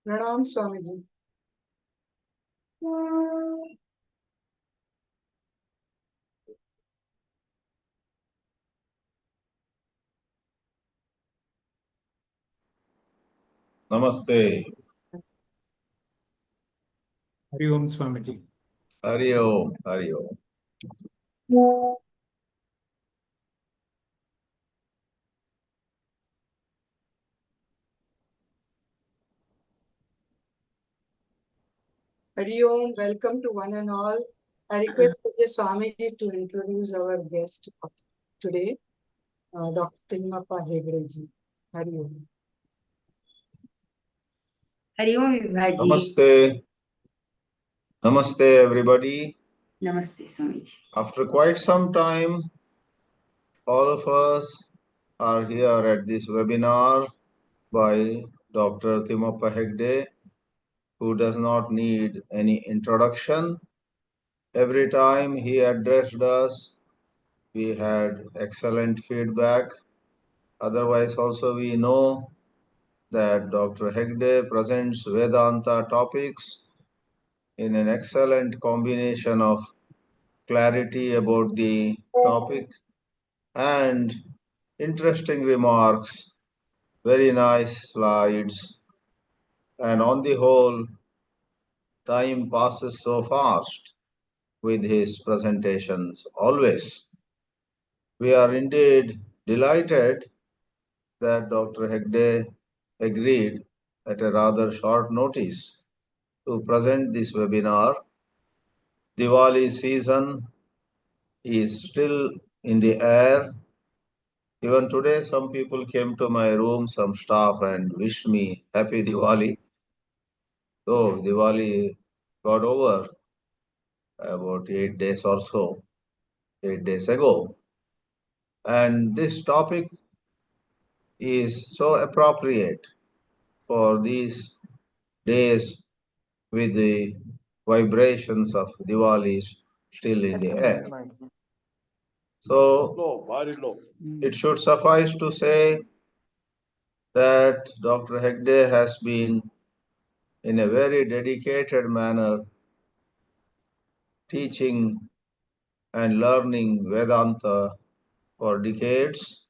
Pranam Swamiji. Namaste. Hari Om Swamiji. Hari Om. Hari Om. Hari Om, welcome to one and all. I request Pujya Swamiji to introduce our guest of today, Dr. Timmappa Hegdeji. Hari Om. Hari Om Vibhaji. Namaste. Namaste, everybody. Namaste, Swamiji. After quite some time, all of us are here at this webinar by Dr. Timmappa Hegde, who does not need any introduction. Every time he addressed us, we had excellent feedback. Otherwise, also we know that Dr. Hegde presents Vedanta topics in an excellent combination of clarity about the topic and interesting remarks, very nice slides, and on the whole, time passes so fast with his presentations always. We are indeed delighted that Dr. Hegde agreed at a rather short notice to present this webinar. Diwali season is still in the air. Even today, some people came to my room, some staff, and wished me Happy Diwali. So, Diwali got over about 8 days or so, 8 days ago. And this topic is so appropriate for these days with the vibrations of Diwali still in the air. So, it should suffice to say that Dr. Hegde has been, in a very dedicated manner, teaching and learning Vedanta for decades.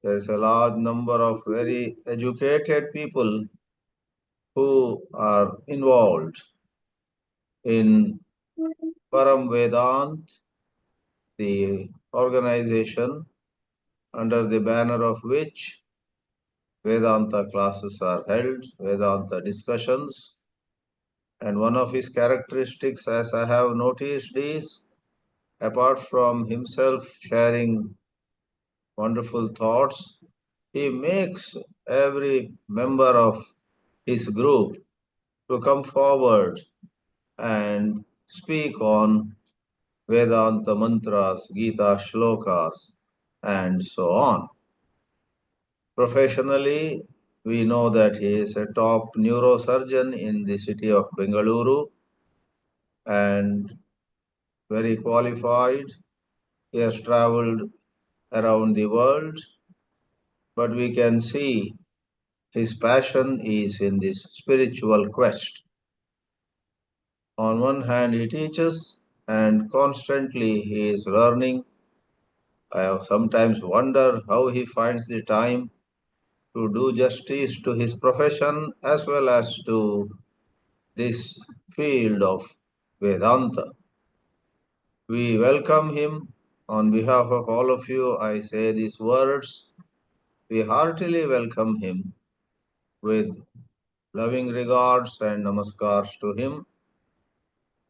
There is a large number of very educated people who are involved in Param Vedant, the organization under the banner of which Vedanta classes are held, Vedanta discussions. And one of his characteristics, as I have noticed, is apart from himself sharing wonderful thoughts, he makes every member of his group to come forward and speak on Vedanta mantras, Gita shlokas, and so on. Professionally, we know that he is a top neurosurgeon in the city of Bengaluru and very qualified. He has traveled around the world, but we can see his passion is in this spiritual quest. On one hand, he teaches, and constantly he is learning. I have sometimes wondered how he finds the time to do justice to his profession as well as to this field of Vedanta. We welcome him. On behalf of all of you, I say these words. We heartily welcome him with loving regards and namaskars to him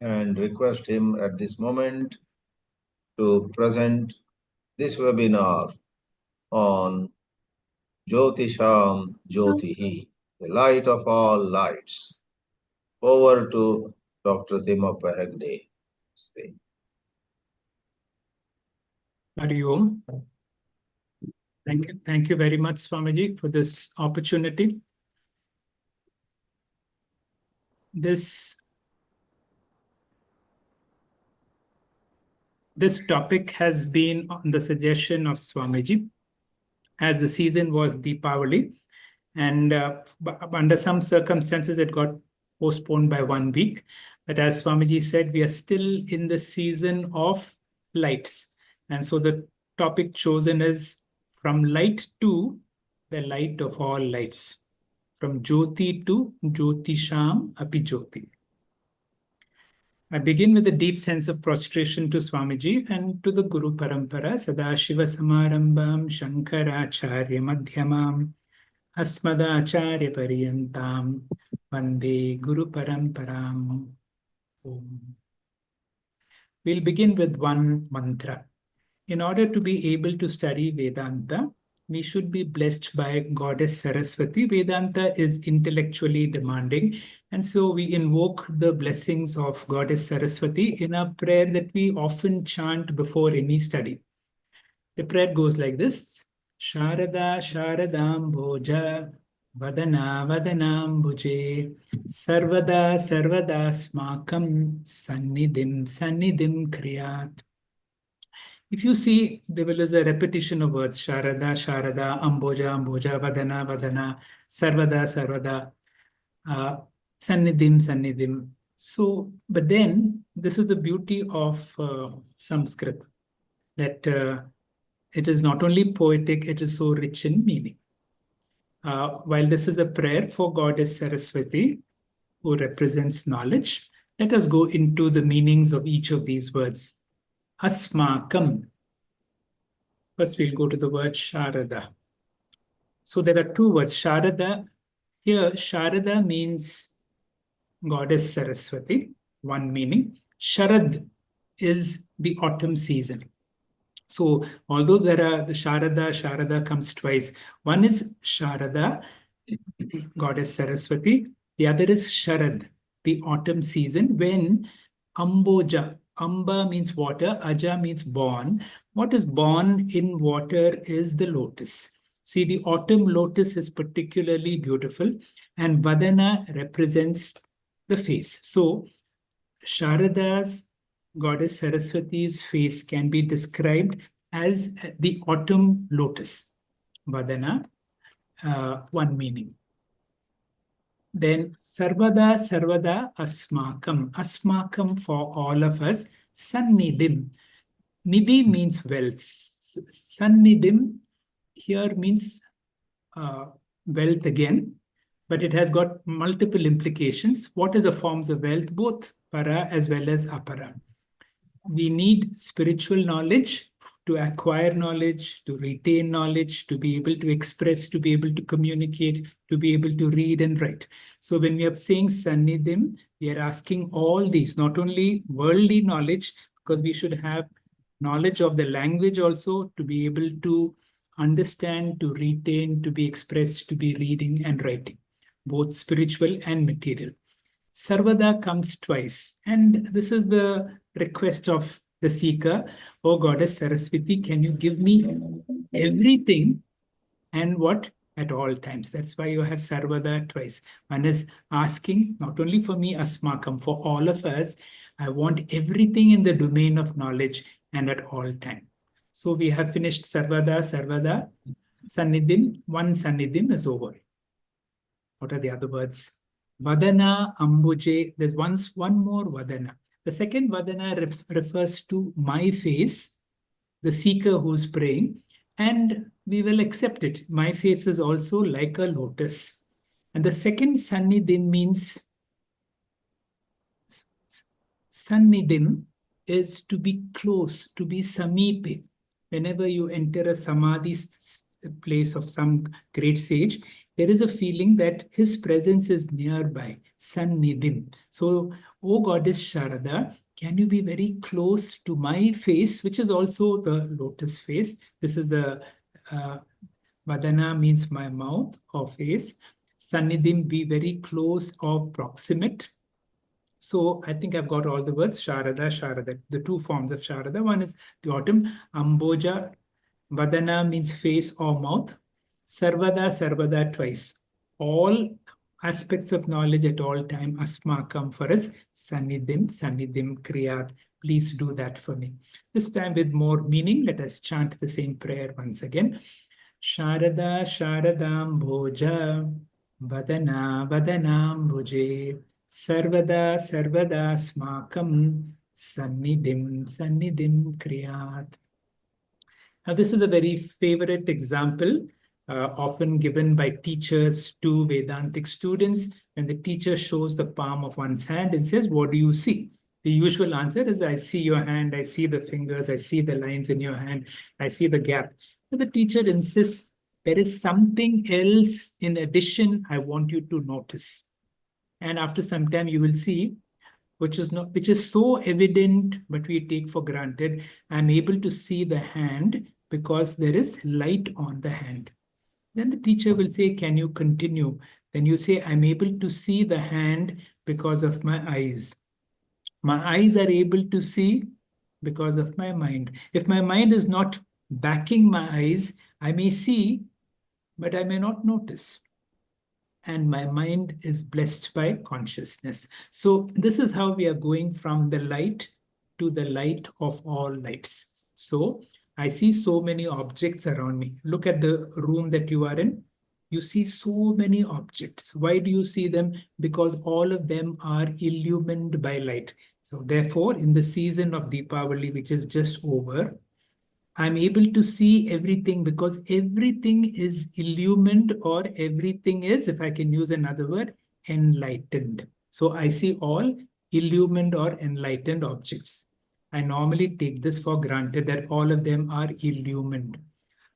and request him at this moment to present this webinar on Jyotisham Jyoti, the light of all lights. Over to Dr. Timmappa Hegde. Hari Om. Thank you very much, Swamiji, for this opportunity. This topic has been on the suggestion of Swamiji, as the season was Deepavali, and under some circumstances it got postponed by 1 week. But as Swamiji said, we are still in the season of lights, and so the topic chosen is from light to the light of all lights, from jyoti to jyotisham api jyoti. I begin with a deep sense of prostration to Swamiji and to the Guru Parampara, Sadashiva Samarambam Shankaracharya Madhyamam Asmadacharya Pariyantam Vande Guru Paramparam. Om. We'll begin with one mantra. In order to be able to study Vedanta, we should be blessed by Goddess Saraswati. Vedanta is intellectually demanding, and so we invoke the blessings of Goddess Saraswati in a prayer that we often chant before any study. The prayer goes like this: Sharada Sharadam Bhoja Vadana Vadanam Bhuje Sarvada Sarvada Smakam Sannidim Sannidim Kriyat. If you see, there is a repetition of words: Sharada, Sharada, Amboja, Amboja, Vadana, Vadana, Sarvada, Sarvada, Sannidim, Sannidim. So, but then this is the beauty of Sanskrit, that it is not only poetic, it is so rich in meaning. While this is a prayer for Goddess Saraswati, who represents knowledge, let us go into the meanings of each of these words. Asmakam. First, we'll go to the word Sharada. So there are two words. Sharada. Here, Sharada means Goddess Saraswati, one meaning. Sharad is the autumn season. So although there are the Sharada comes twice. One is Sharada, Goddess Saraswati. The other is Sharad, the autumn season, when Amboja, Amba means water, Aja means born. What is born in water is the lotus. See, the autumn lotus is particularly beautiful, and Vadana represents the face. So Sharada's, Goddess Saraswati's face can be described as the autumn lotus. Vadana, one meaning. Then Sarvada, Sarvada, Asmakam. Asmakam for all of us. Sannidim. Nidhi means wealth. Sannidim here means wealth again, but it has got multiple implications. What are the forms of wealth? Both para as well as apara. We need spiritual knowledge to acquire knowledge, to retain knowledge, to be able to express, to be able to communicate, to be able to read and write. So when we are saying Sannidim, we are asking all these, not only worldly knowledge, because we should have knowledge of the language also, to be able to understand, to retain, to be expressed, to be reading and writing, both spiritual and material. Sarvada comes twice, and this is the request of the seeker. Oh Goddess Saraswati, can you give me everything, and what? At all times. That's why you have Sarvada twice. One is asking not only for me, Asmakam, for all of us. I want everything in the domain of knowledge and at all time. So we have finished Sarvada, Sarvada, Sannidim. One Sannidim is over. What are the other words? Vadana, Ambuje. There's one more Vadana. The second Vadana refers to my face, the seeker who's praying, and we will accept it. My face is also like a lotus. And the second Sannidim means, Sannidim is to be close, to be samipe. Whenever you enter a samadhi place of some great sage, there is a feeling that his presence is nearby, Sannidim. So, O Goddess Sharada, can you be very close to my face, which is also the lotus face? This is the Vadana means my mouth or face. Sannidim, be very close or proximate. So I think I've got all the words. Sharada, Sharada, the two forms of Sharada. One is the autumn, Amboja, Vadana means face or mouth. Sarvada, sarvada twice. All aspects of knowledge at all time. Asmakam for us. Sannidhim, sannidhim kriyat. Please do that for me. This time with more meaning, let us chant the same prayer once again. Sharada, Sharadam Bhoja, Vadana, Vadanam Bhuje, Sarvada, Sarvada Smakam, Sannidhim, Sannidhim Kriyat. Now, this is a very favorite example, often given by teachers to Vedantic students. When the teacher shows the palm of one's hand and says, "What do you see?" The usual answer is, "I see your hand, I see the fingers, I see the lines in your hand, I see the gap." But the teacher insists, there is something else in addition I want you to notice. And after some time, you will see, which is so evident, but we take for granted. I'm able to see the hand because there is light on the hand. Then the teacher will say, "Can you continue?" Then you say, "I'm able to see the hand because of my eyes. My eyes are able to see because of my mind. If my mind is not backing my eyes, I may see, but I may not notice. And my mind is blessed by consciousness." So this is how we are going from the light to the light of all lights. So I see so many objects around me. Look at the room that you are in. You see so many objects. Why do you see them? Because all of them are illumined by light. So therefore, in the season of Deepavali, which is just over, I'm able to see everything because everything is illumined, or everything is, if I can use another word, enlightened. So I see all illumined or enlightened objects. I normally take this for granted that all of them are illumined.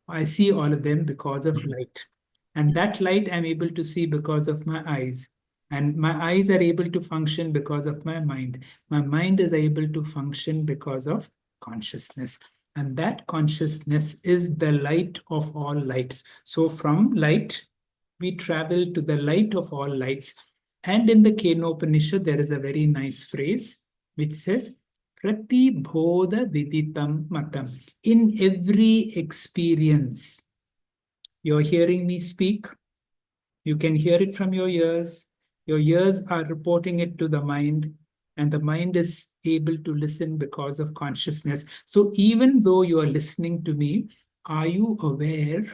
I see all of them because of light. And that light I'm able to see because of my eyes. And my eyes are able to function because of my mind. My mind is able to function because of consciousness. And that consciousness is the light of all lights. So from light, we travel to the light of all lights. And in the Kenopanishad, there is a very nice phrase which says, Prati Bodha Viditam Matam. In every experience, you're hearing me speak, you can hear it from your ears are reporting it to the mind, and the mind is able to listen because of consciousness. So even though you are listening to me, are you aware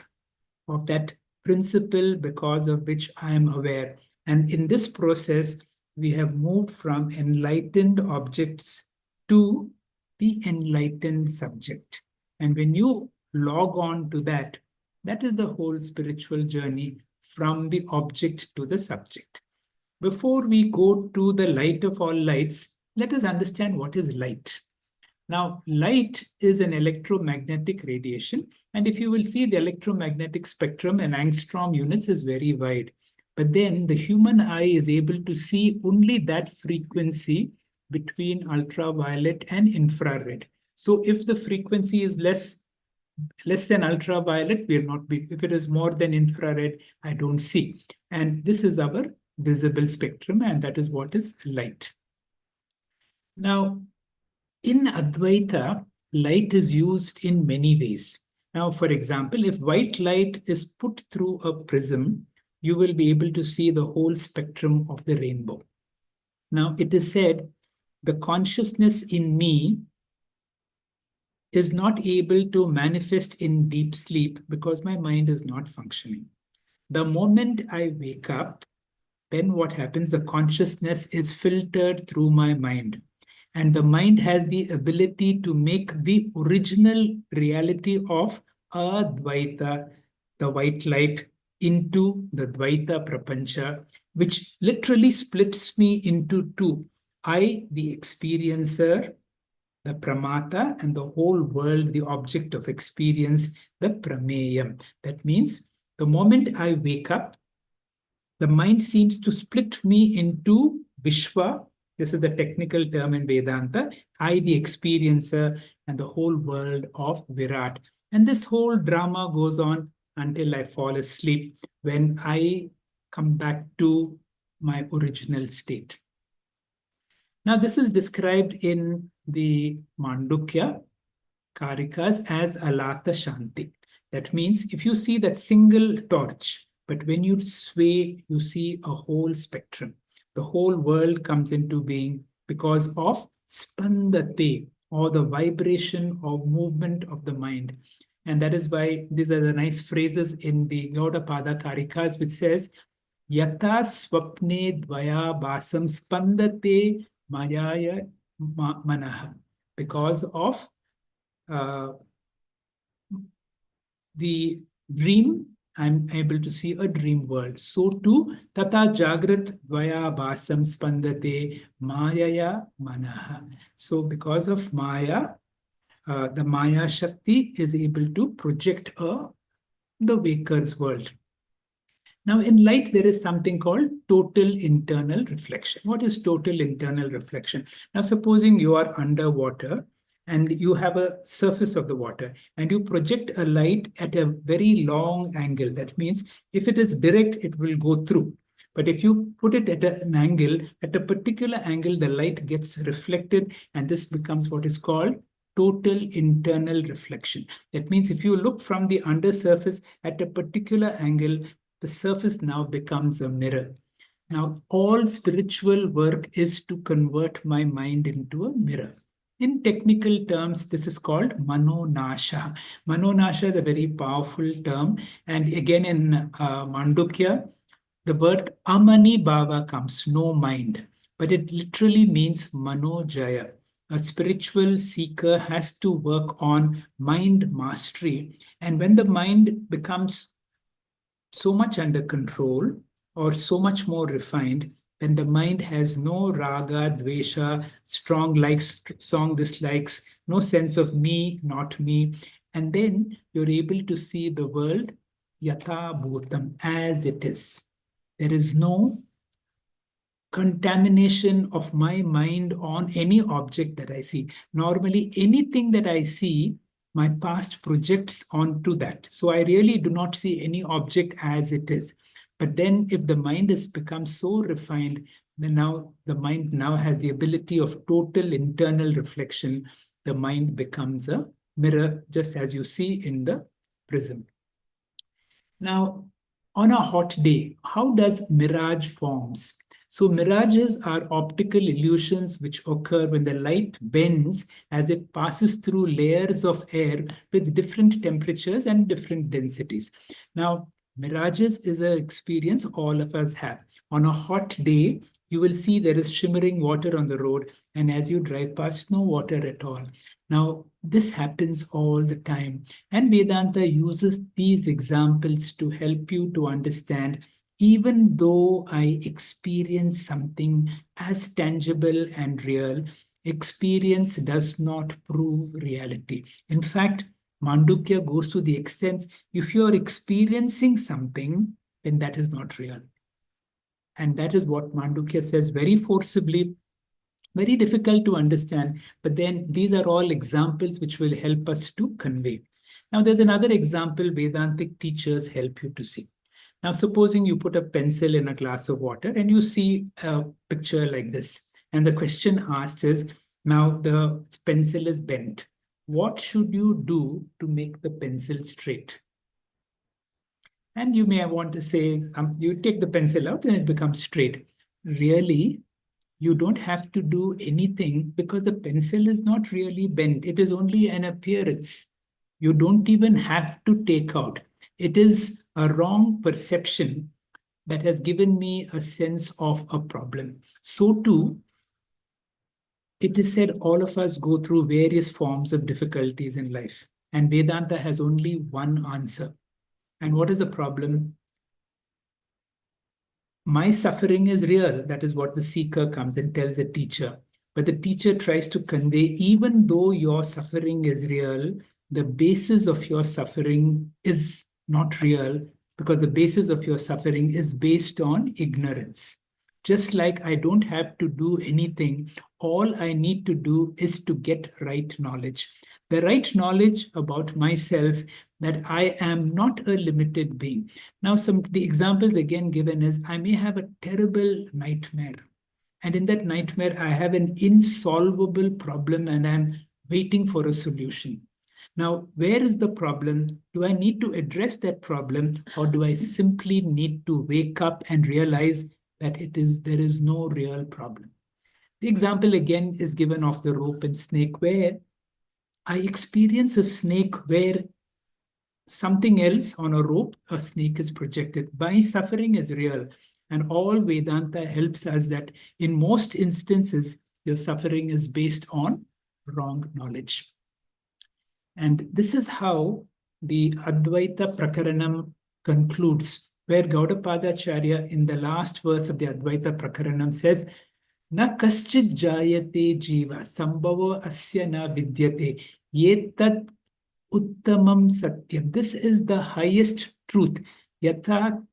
of that principle because of which I am aware? And in this process, we have moved from enlightened objects to the enlightened subject. And when you log on to that, that is the whole spiritual journey from the object to the subject. Before we go to the light of all lights, let us understand what is light. Now, light is an electromagnetic radiation. And if you will see, the electromagnetic spectrum in angstrom units is very wide. But then the human eye is able to see only that frequency between ultraviolet and infrared. So if the frequency is less than ultraviolet, will not be. If it is more than infrared, I don't see. And this is our visible spectrum, and that is what is light. Now, in Advaita, light is used in many ways. Now, for example, if white light is put through a prism, you will be able to see the whole spectrum of the rainbow. Now, it is said, the consciousness in me is not able to manifest in deep sleep because my mind is not functioning. The moment I wake up, then what happens? The consciousness is filtered through my mind. And the mind has the ability to make the original reality of Advaita, the white light, into the Dvaita Prapancha, which literally splits me into two. I, the experiencer, the pramata, and the whole world, the object of experience, the prameyam. That means the moment I wake up, the mind seems to split me into Vishwa. This is the technical term in Vedanta. I, the experiencer, and the whole world of Virat. And this whole drama goes on until I fall asleep, when I come back to my original state. Now, this is described in the Mandukya. karikas as alata shanti. That means if you see that single torch, but when you sway, you see a whole spectrum. The whole world comes into being because of spandate, or the vibration of movement of the mind. And that is why these are the nice phrases in the Gaudapada Karikas, which says, Yata swapne dvaya basam spandate mayaya manaha. Because of the dream, I'm able to see a dream world. So too, tata jagrat dvaya basam spandate mayaya manaha. So because of Maya, the Maya Shakti is able to project the waker's world. Now, in light, there is something called total internal reflection. What is total internal reflection? Now, supposing you are underwater and you have a surface of the water and you project a light at a very long angle. That means if it is direct, it will go through. But if you put it at an angle, at a particular angle, the light gets reflected, and this becomes what is called total internal reflection. That means if you look from the undersurface at a particular angle, the surface now becomes a mirror. Now, all spiritual work is to convert my mind into a mirror. In technical terms, this is called manonasha. Manonasha is a very powerful term. And again, in Mandukya, the word amani bhava comes, no mind. But it literally means manojaya. A spiritual seeker has to work on mind mastery. And when the mind becomes so much under control or so much more refined, then the mind has no raga, dvesha, strong likes, strong dislikes, no sense of me, not me. And then you're able to see the world yatha bhutam, as it is. There is no contamination of my mind on any object that I see. Normally, anything that I see, my past projects onto that. So I really do not see any object as it is. But then if the mind has become so refined, then now the mind now has the ability of total internal reflection. The mind becomes a mirror, just as you see in the prism. Now, on a hot day, how does mirage forms? So mirages are optical illusions which occur when the light bends as it passes through layers of air with different temperatures and different densities. Now, mirages is an experience all of us have. On a hot day, you will see there is shimmering water on the road, and as you drive past, no water at all. Now, this happens all the time, and Vedanta uses these examples to help you to understand, even though I experience something as tangible and real, experience does not prove reality. In fact, Mandukya goes to the extent, if you're experiencing something, then that is not real. And that is what Mandukya says very forcibly, very difficult to understand, but then these are all examples which will help us to convey. Now, there's another example Vedantic teachers help you to see. Now, supposing you put a pencil in a glass of water and you see a picture like this. And the question asked is, now the pencil is bent. What should you do to make the pencil straight? And you may want to say, you take the pencil out and it becomes straight. Really, you don't have to do anything because the pencil is not really bent. It is only an appearance. You don't even have to take out. It is a wrong perception that has given me a sense of a problem. So too, it is said all of us go through various forms of difficulties in life, and Vedanta has only one answer. And what is the problem? My suffering is real. That is what the seeker comes and tells the teacher. But the teacher tries to convey, even though your suffering is real, the basis of your suffering is not real, because the basis of your suffering is based on ignorance. Just like I don't have to do anything, all I need to do is to get right knowledge. The right knowledge about myself, that I am not a limited being. Now, the examples again given is, I may have a terrible nightmare. And in that nightmare, I have an insolvable problem and I'm waiting for a solution. Now, where is the problem? Do I need to address that problem, or do I simply need to wake up and realize that there is no real problem? The example again is given of the rope and snake, where I experience a snake where something else on a rope, a snake is projected. My suffering is real. And all Vedanta helps us that in most instances, your suffering is based on wrong knowledge. And this is how the Advaita Prakaranam concludes, where Gaudapadacharya in the last verse of the Advaita Prakaranam says, Na kaschid jayate jiva sambhavo asya na vidyate yetat uttamam satyam. This is the highest truth. Yatra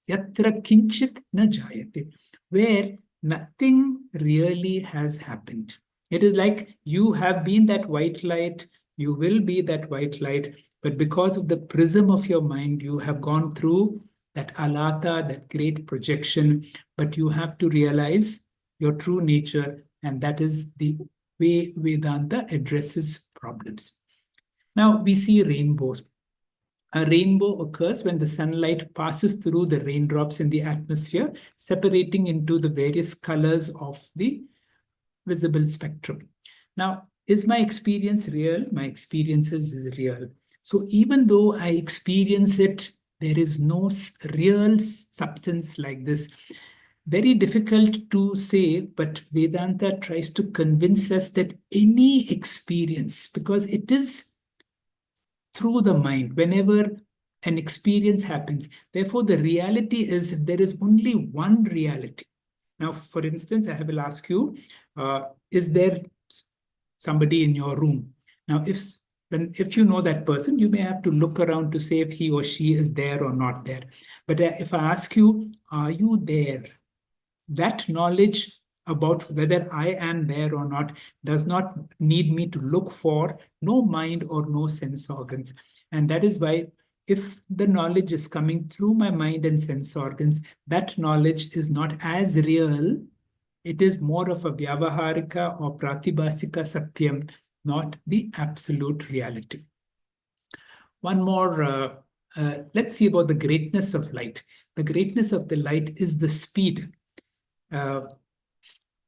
kinchit na jayate, where nothing really has happened. It is like you have been that white light, you will be that white light, but because of the prism of your mind, you have gone through that alata, that great projection, but you have to realize your true nature, and that is the way Vedanta addresses problems. Now we see rainbows. A rainbow occurs when the sunlight passes through the raindrops in the atmosphere, separating into the various colors of the visible spectrum. Now, is my experience real? My experience is real. So even though I experience it, there is no real substance like this. Very difficult to say, but Vedanta tries to convince us that any experience, because it is through the mind, whenever an experience happens. Therefore, the reality is there is only one reality. Now, for instance, I will ask you, is there somebody in your room? Now, if you know that person, you may have to look around to say if he or she is there or not there. But if I ask you, are you there? That knowledge about whether I am there or not does not need me to look for no mind or no sense organs. And that is why if the knowledge is coming through my mind and sense organs, that knowledge is not as real. It is more of a vyavaharika or pratibhasika satyam, not the absolute reality. One more, let's see about the greatness of light. The greatness of the light is the speed.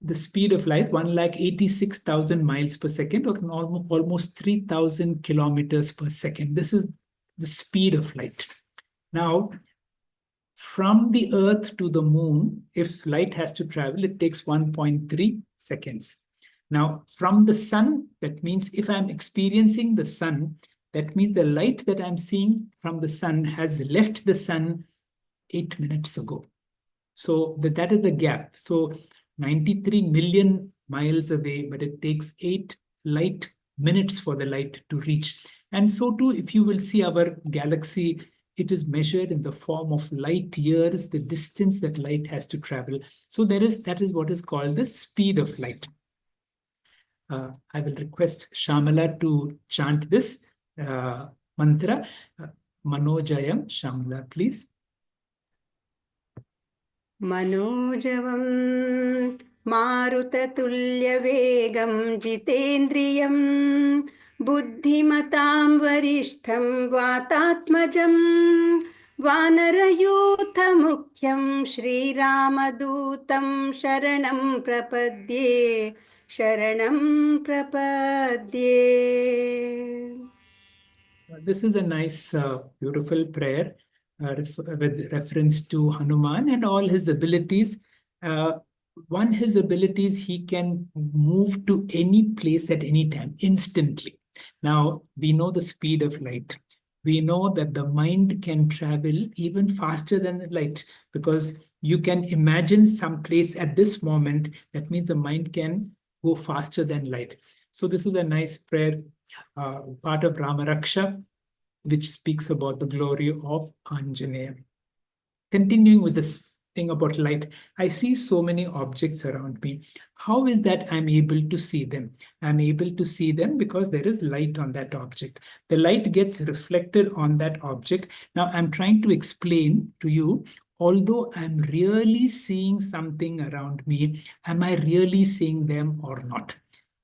The speed of light, 186,000 miles per second, or almost 3,000 kilometers per second. This is the speed of light. Now, from the Earth to the moon, if light has to travel, it takes 1.3 seconds. Now, from the sun, that means if I'm experiencing the sun, that means the light that I'm seeing from the sun has left the sun 8 minutes ago. So that is the gap. So 93 million miles away, but it takes 8 light minutes for the light to reach. And so too, if you will see our galaxy, it is measured in the form of light years, the distance that light has to travel. So that is what is called the speed of light. I will request Shamala to chant this mantra. Manojayam, Shamala, please. मनोजवं मारुततुल्यवेगं जितेन्द्रियं बुद्धिमतां वरिष्ठं वातात्मजं वानरयूथमुख्यं श्रीरामदूतं शरणं प्रपद्ये शरणं प्रपद्ये. This is a nice, beautiful prayer with reference to Hanuman and all his abilities. His abilities, he can move to any place at any time, instantly. Now, we know the speed of light. We know that the mind can travel even faster than the light, because you can imagine some place at this moment. That means the mind can go faster than light. So this is a nice prayer, part of Rama Raksha, which speaks about the glory of Anjaneya. Continuing with this thing about light, I see so many objects around me. How is that I'm able to see them? I'm able to see them because there is light on that object. The light gets reflected on that object. Now I'm trying to explain to you, although I'm really seeing something around me, am I really seeing them or not?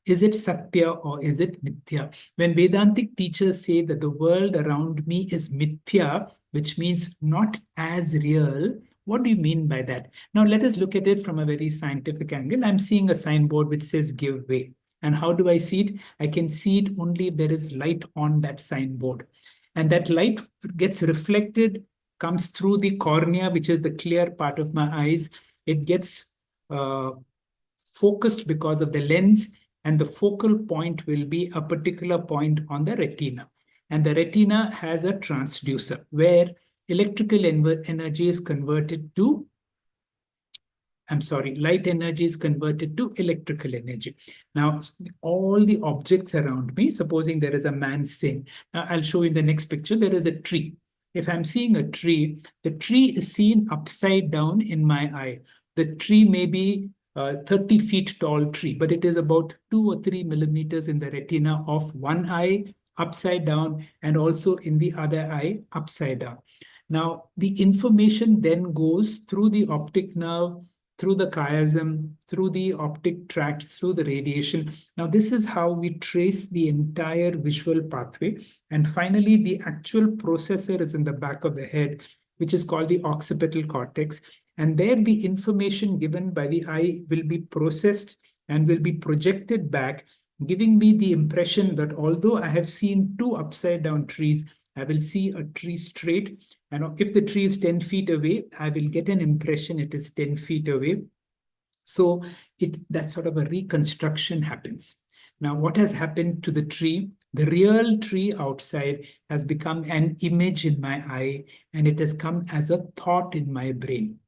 Is it satya or is it mithya? When Vedantic teachers say that the world around me is mithya, which means not as real, what do you mean by that? Now let us look at it from a very scientific angle. I'm seeing a signboard which says give way. And how do I see it? I can see it only if there is light on that signboard. And that light gets reflected, comes through the cornea, which is the clear part of my eyes. It gets focused because of the lens, and the focal point will be a particular point on the retina. And the retina has a transducer where electrical energy is converted to, light energy is converted to electrical energy. Now, all the objects around me, supposing there is a man sitting. Now, I'll show you in the next picture, there is a tree. If I'm seeing a tree, the tree is seen upside down in my eye. The tree may be 30 feet tall tree, but it is about 2 or 3 millimeters in the retina of one eye upside down and also in the other eye upside down. Now, the information then goes through the optic nerve, through the chiasm, through the optic tracts, through the radiation. Now, this is how we trace the entire visual pathway. And finally, the actual processor is in the back of the head, which is called the occipital cortex. And there the information given by the eye will be processed and will be projected back, giving me the impression that although I have seen 2 upside down trees, I will see a tree straight. And if the tree is 10 feet away, I will get an impression it is 10 feet away. So that sort of a reconstruction happens. Now, what has happened to the tree? The real tree outside has become an image in my eye, and it has come as a thought in my brain.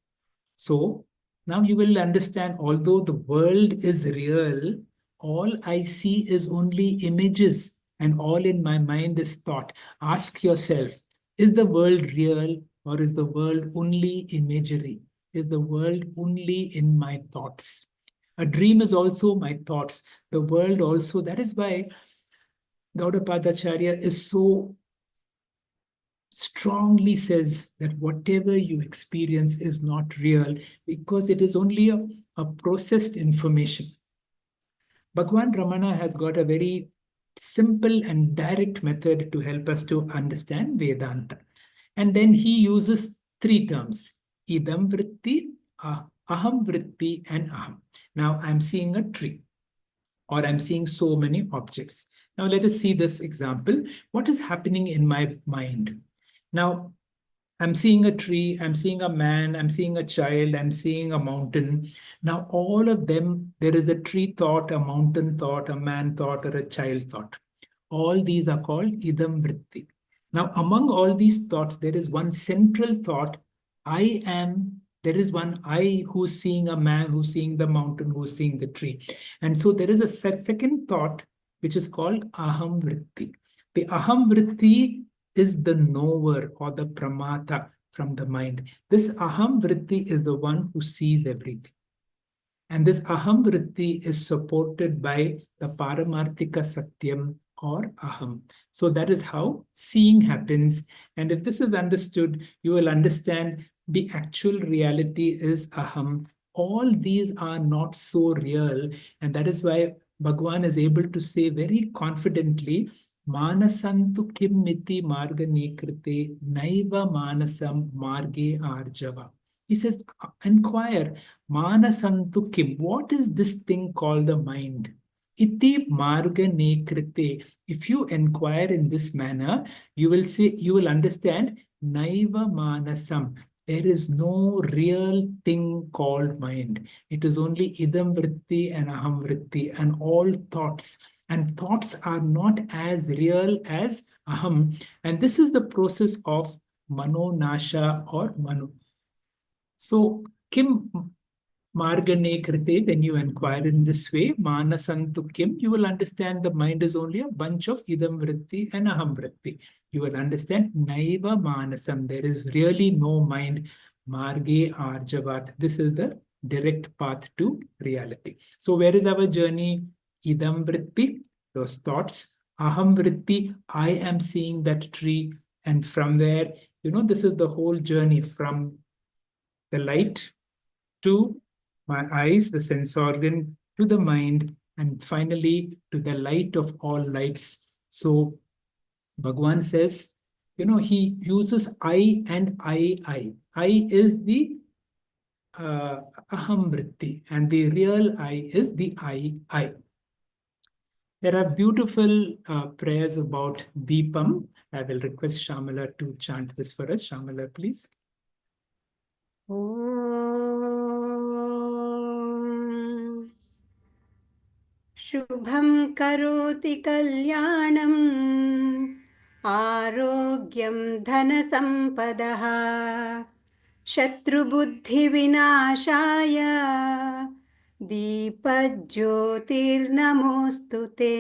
So now you will understand, although the world is real, all I see is only images, and all in my mind is thought. Ask yourself, is the world real, or is the world only imagery? Is the world only in my thoughts? A dream is also my thoughts. The world also. That is why Gaudapadacharya is so strongly says that whatever you experience is not real, because it is only a processed information. Bhagwan Ramana has got a very simple and direct method to help us to understand Vedanta. And then he uses 3 terms: idam vritti, aham vritti, and aham. Now I'm seeing a tree, or I'm seeing so many objects. Now let us see this example. What is happening in my mind? Now, I'm seeing a tree, I'm seeing a man, I'm seeing a child, I'm seeing a mountain. Now, all of them, there is a tree thought, a mountain thought, a man thought, or a child thought. All these are called idam vritti. Now, among all these thoughts, there is one central thought: I am. There is one I who's seeing a man, who's seeing the mountain, who's seeing the tree. And so there is a second thought, which is called aham vritti. The aham vritti is the knower or the pramāta from the mind. This aham vritti is the one who sees everything. And this aham vritti is supported by the paramarthika satyam or aham. So that is how seeing happens. And if this is understood, you will understand the actual reality is aham. All these are not so real. And that is why Bhagwan is able to say very confidently, Manasantu kim miti marga nekrite naiva manasam marge arjava. He says, inquire, Manasantu kim. What is this thing called the mind? Iti marga nekrite. If you inquire in this manner, you will say, you will understand, naiva manasam. There is no real thing called mind. It is only idam vritti and aham vritti and all thoughts. And thoughts are not as real as aham. And this is the process of mano nasha or manu. So, kim margane krite, when you inquire in this way, manasantu kim, you will understand the mind is only a bunch of idam vritti and aham vritti. You will understand naiva manasam. There is really no mind. Marge arjavat. This is the direct path to reality. So where is our journey? Idam vritti, those thoughts. Aham vritti, I am seeing that tree. And from there, this is the whole journey from the light to my eyes, the sense organ, to the mind, and finally to the light of all lights. So Bhagavan says, he uses I and I. I is the aham vritti, and the real I is the I. There are beautiful prayers about Deepam. I will request Shamala to chant this for us. Shamala, please. ॐ शुभं करोति कल्याणम् आरोग्यं धनसम्पदः शत्रुबुद्धिविनाशाय दीपज्योतिर्नमोऽस्तु ते।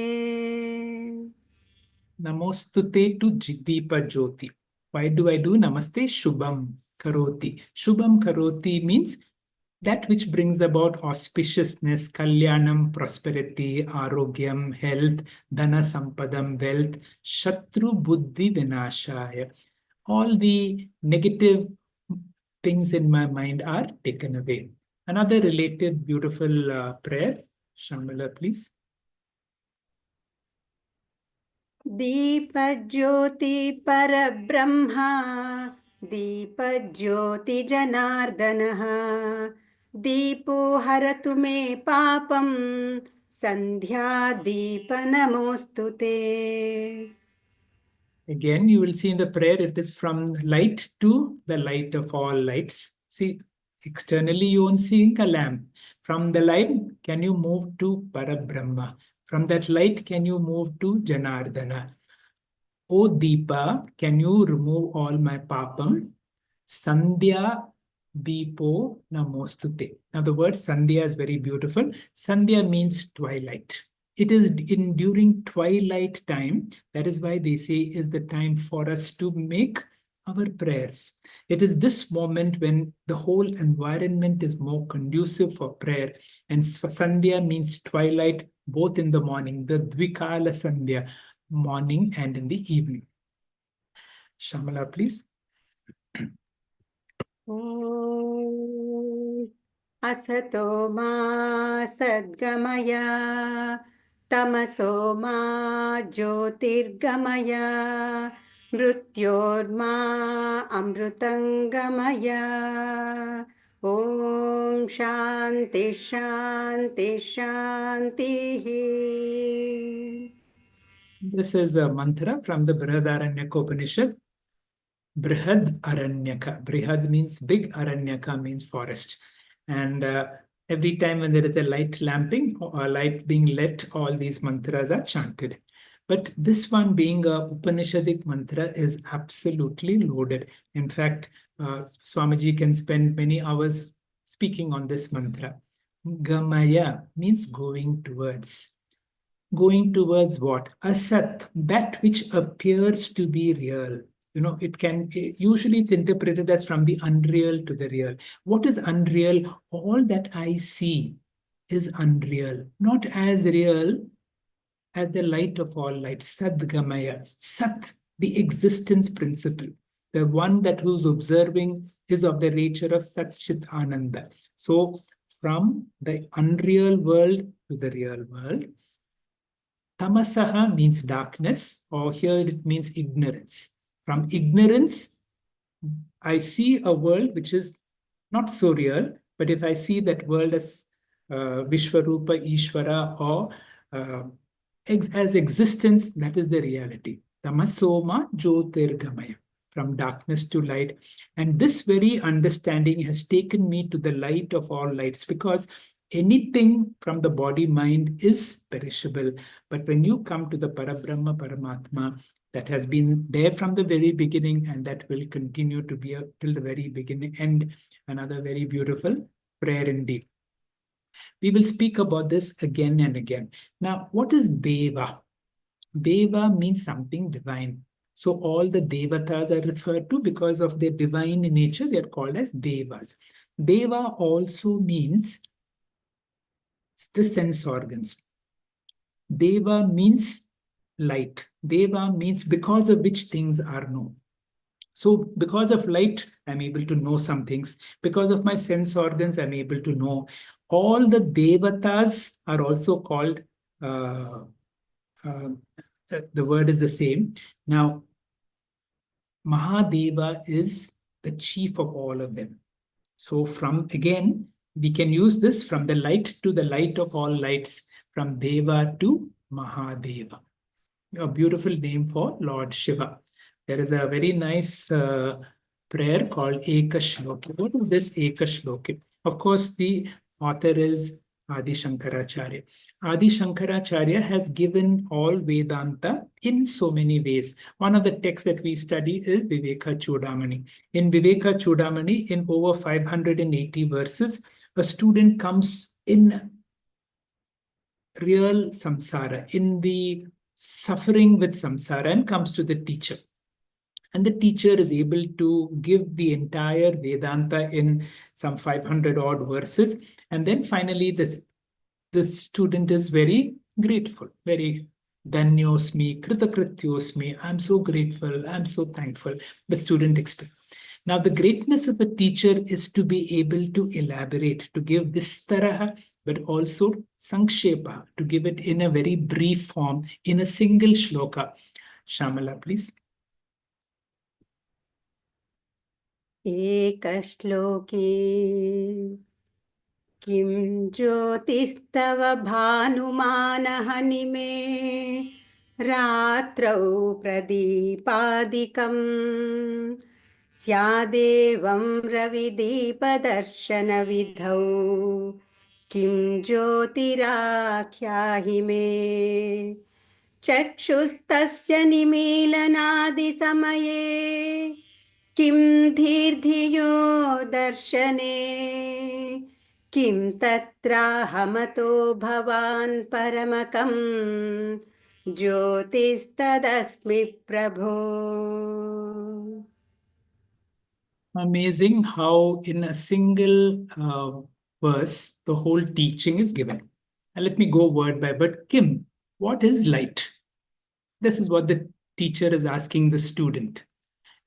Namostute to Deepa Jyoti. Why do I do Namaste? Shubham Karoti. Shubham Karoti means that which brings about auspiciousness, kalyanam, prosperity, arogyam, health, dhana sampadam, wealth, shatru buddhi vinashaya. All the negative things in my mind are taken away. Another related beautiful prayer. Shamala, please. Deepjyoti परब्रह्मा Deepjyoti जनार्दनः दीपो हरतु मे पापं सन्ध्यादीप नमोऽस्तु ते। Again, you will see in the prayer, it is from light to the light of all lights. See, externally you won't see a lamp. From the light, can you move to Parabrahma? From that light, can you move to Janardana? O Deepa, can you remove all my papam? Sandhya Deepo Namostute. Now the word Sandhya is very beautiful. Sandhya means twilight. It is during twilight time. That is why they say is the time for us to make our prayers. It is this moment when the whole environment is more conducive for prayer. And Sandhya means twilight, both in the morning, the Dvikala Sandhya, morning and in the evening. Shamala, please. असतो मा सद्गमय तमसो मा ज्योतिर्गमय मृत्योर्मा अमृतङ्गमय ॐ शान्ति शान्ति शान्तिः. This is a mantra from the Brihadaranyaka Upanishad. Brihad Aranyaka. Brihad means big, Aranyaka means forest. And every time when there is a light lamping or a light being lit, all these mantras are chanted. But this one being a Upanishadic mantra is absolutely loaded. In fact, Swamiji can spend many hours speaking on this mantra. Gamaya means going towards. Going towards what? Asat, that which appears to be real. Usually it's interpreted as from the unreal to the real. What is unreal? All that I see is unreal, not as real as the light of all lights. Sadgamaya. Sat, the existence principle. The one that who's observing is of the nature of Sat Chit Ananda. So from the unreal world to the real world. Tamasah means darkness, or here it means ignorance. From ignorance, I see a world which is not so real, but if I see that world as Vishwarupa, Ishvara, or as existence, that is the reality. Tamasoma Jyotirgamaya, from darkness to light. And this very understanding has taken me to the light of all lights, because anything from the body mind is perishable. But when you come to the Parabrahma, Paramatma, that has been there from the very beginning and that will continue to be till the very beginning. And another very beautiful prayer indeed. We will speak about this again and again. Now, what is Deva? Deva means something divine. So all the Devatas are referred to because of their divine nature. They are called as Devas. Deva also means the sense organs. Deva means light. Deva means because of which things are known. So because of light, I'm able to know some things. Because of my sense organs, I'm able to know. all the devatas are also called, the word is the same. Now, Mahadeva is the chief of all of them. So from, again, we can use this from the light to the light of all lights, from Deva to Mahadeva. A beautiful name for Lord Shiva. There is a very nice prayer called Eka Shloki. What is this Eka Shloki? Of course, the author is Adi Shankaracharya. Adi Shankaracharya has given all Vedanta in so many ways. One of the texts that we study is Viveka Chudamani. In Viveka Chudamani, in over 580 verses, a student comes in real samsara, in the suffering with samsara, and comes to the teacher. And the teacher is able to give the entire Vedanta in some 500 odd verses. And then finally, the student is very grateful, very dhanyosmi, kritakrityosmi. I'm so grateful, I'm so thankful. The student explains. Now, the greatness of a teacher is to be able to elaborate, to give vistaraha, but also sankshepa, to give it in a very brief form, in a single shloka. Shamala, please. एकश्लोके किं ज्योतिस्तव भानुमानहनिमे रात्रौ प्रदीपादिकं स्यादेवं रविदीपदर्शनविधौ किं ज्योतिराख्याहि मे चक्षुस्तस्य निमीलनादिसमये किं धीर्धियो दर्शने किं तत्राहमतो भवान् परमकं ज्योतिस्तदस्मि प्रभो. Amazing how in a single verse, the whole teaching is given. And let me go word by word. Kim, what is light? This is what the teacher is asking the student.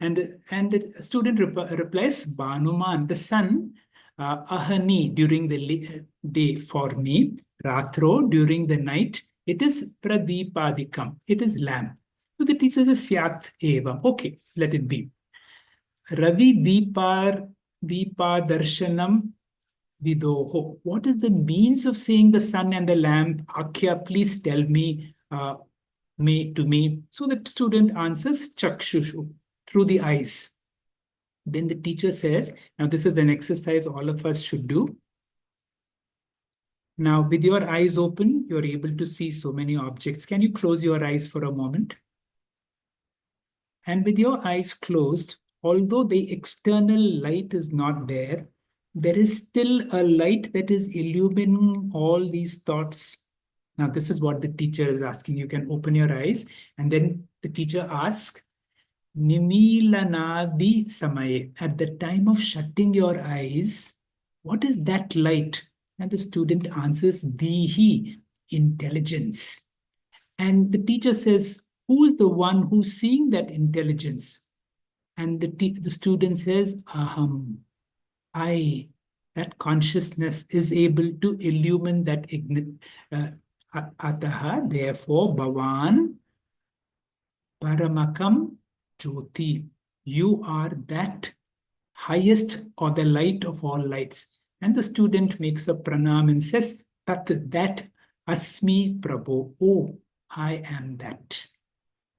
And the student replies, Banuman, the sun, ahani, during the day for me, ratro, during the night, it is pradipadikam, it is lamp. So the teacher says, Syat eva. Okay, let it be. Ravi Deepa Darshanam Vidoho. What is the means of saying the sun and the lamp? Akhya, please tell me, to me. So the student answers Chakshushu, through the eyes. Then the teacher says, now this is an exercise all of us should do. Now with your eyes open, you're able to see so many objects. Can you close your eyes for a moment? And with your eyes closed, although the external light is not there, there is still a light that is illumining all these thoughts. Now, this is what the teacher is asking. You can open your eyes, and then the teacher asks, Nimilanadi samaye. At the time of shutting your eyes, what is that light? And the student answers, Dihi, intelligence. And the teacher says, who is the one who's seeing that intelligence? And the student says, Aham, I. That consciousness is able to illumine that Ataha, therefore, Bhavan, Paramakam, Jyoti. You are that highest or the light of all lights. And the student makes a pranam and says, Tat, that, Asmi Prabhu. Oh, I am that.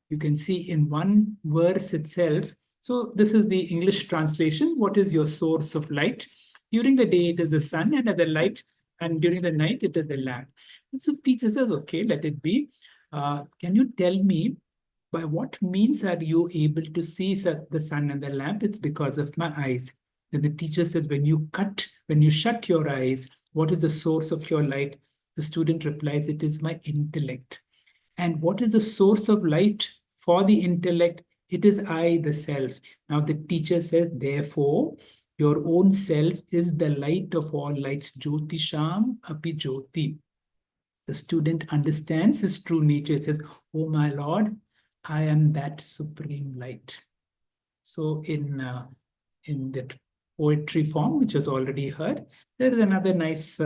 You can see in one verse itself. So this is the English translation. What is your source of light? During the day, it is the sun, and at the light, and during the night, it is the lamp. And so the teacher says, okay, let it be. Can you tell me by what means are you able to see the sun and the lamp? It's because of my eyes. Then the teacher says, when you shut your eyes, what is the source of your light? The student replies, it is my intellect. And what is the source of light for the intellect? It is I, the self. Now the teacher says, therefore, your own self is the light of all lights. Jyotisham api jyoti. The student understands his true nature. It says, oh my Lord, I am that supreme light. So in that poetry form, which was already heard. There is another nice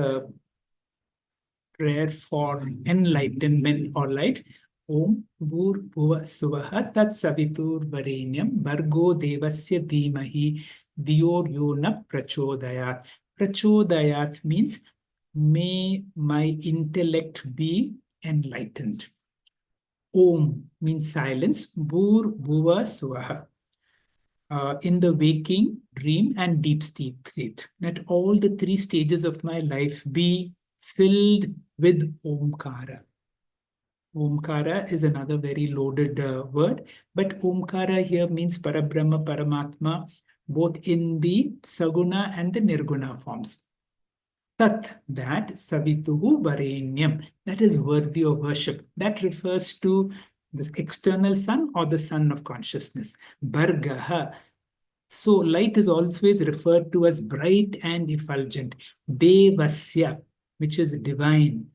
prayer for enlightenment or light. Om Bhur Bhuva Suvaha Tat Savitur Varenyam Bhargo Devasya Dhimahi Diyor Yona Prachodayat. Prachodayat means, may my intellect be enlightened. Om means silence. Bhur Bhuva Suvaha. In the waking, dream, and deep state. Let all the three stages of my life be filled with Omkara. Omkara is another very loaded word, but Omkara here means Parabrahma, Paramatma, both in the Saguna and the Nirguna forms. Tat, that, Savituhu Varenyam, that is worthy of worship. That refers to this external sun or the sun of consciousness. Bhargaha. So light is always referred to as bright and effulgent. Devasya, which is divine,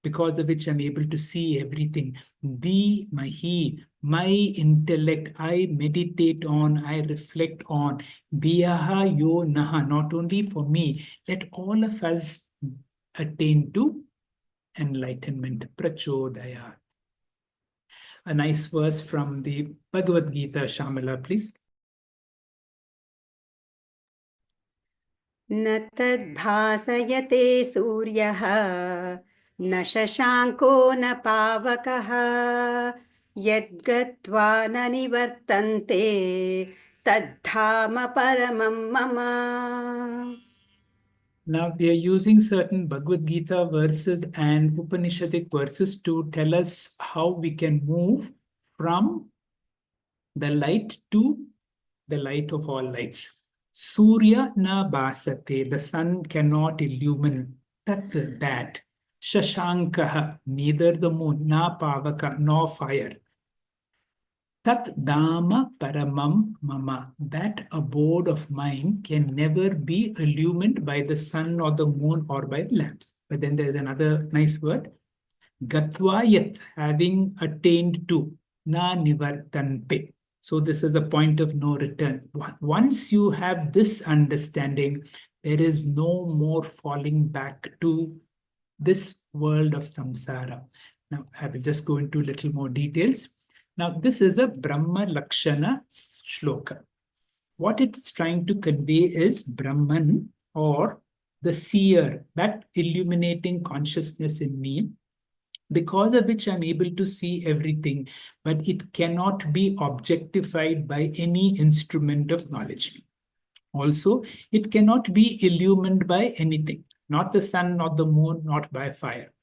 because of which I'm able to see everything. Dhimahi, my intellect, I meditate on, I reflect on. Diyaha yo naha, not only for me, let all of us attain to enlightenment. Prachodaya. A nice verse from the Bhagavad Gita, Shamala, please. न तद्भासयते सूर्यः न शशाङ्को न पावकः यद्गत्वा न निवर्तन्ते तद्धाम परमं मम. Now we are using certain Bhagavad Gita verses and Upanishadic verses to tell us how we can move from the light to the light of all lights. Surya na basate, the sun cannot illumine. Tat, that. Shashankaha, neither the moon, na pavaka, nor fire. Tat dama paramam mama, that abode of mine can never be illumined by the sun or the moon or by the lamps. But then there's another nice word. Gatva yat, having attained to, na nivartante. So this is a point of no return. Once you have this understanding, there is no more falling back to this world of samsara. Now, I will just go into a little more details. Now, this is a Brahma Lakshana shloka. What it's trying to convey is Brahman, or the seer, that illuminating consciousness in me, because of which I'm able to see everything, but it cannot be objectified by any instrument of knowledge. Also, it cannot be illumined by anything, not the sun, not the moon, not by fire.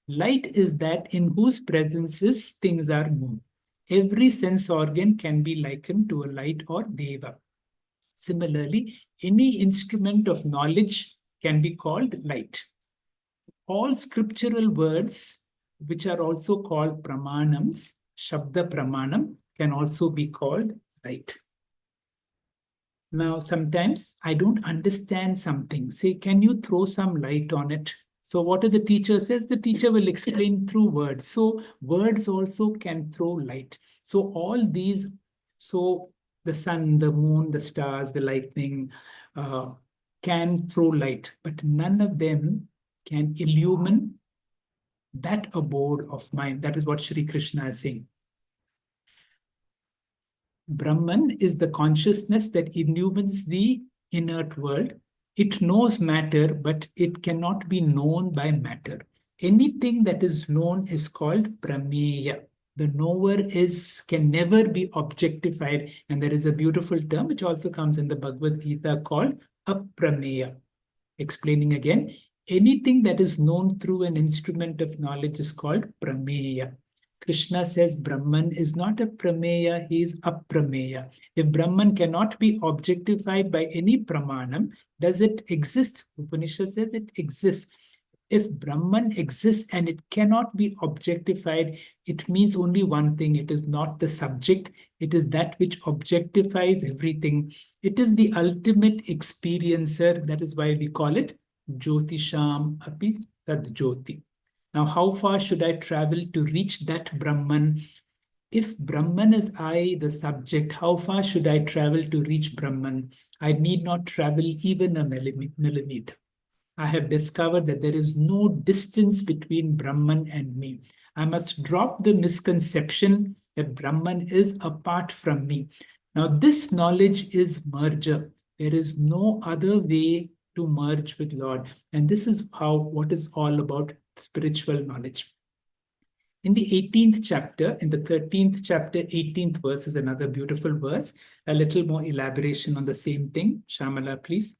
Light is that in whose presences things are moved. Every sense organ can be likened to a light or deva. Similarly, any instrument of knowledge can be called light. All scriptural words, which are also called pramānams, shabda pramanam, can also be called light. Now, sometimes I don't understand something. Say, can you throw some light on it? So what does the teacher says? The teacher will explain through words. So words also can throw light. So all these, so the sun, the moon, the stars, the lightning can throw light, but none of them can illumine that abode of mind. That is what Shri Krishna is saying. Brahman is the consciousness that illumines the inert world. It knows matter, but it cannot be known by matter. Anything that is known is called prameya. The knower can never be objectified. And there is a beautiful term which also comes in the Bhagavad Gita called aprameya. Explaining again, anything that is known through an instrument of knowledge is called prameya. Krishna says Brahman is not a prameya, he is aprameya. If Brahman cannot be objectified by any pramānam, does it exist? Upanishad says it exists. If Brahman exists and it cannot be objectified, it means only one thing. It is not the subject. It is that which objectifies everything. It is the ultimate experiencer. That is why we call it Jyotisham api tad jyoti. Now, how far should I travel to reach that Brahman? If Brahman is I, the subject, how far should I travel to reach Brahman? I need not travel even a millimeter. I have discovered that there is no distance between Brahman and me. I must drop the misconception that Brahman is apart from me. Now, this knowledge is merger. There is no other way to merge with Lord. And this is what is all about spiritual knowledge. In the 18th chapter, in the 13th chapter, 18th verse is another beautiful verse. A little more elaboration on the same thing. Shamala, please.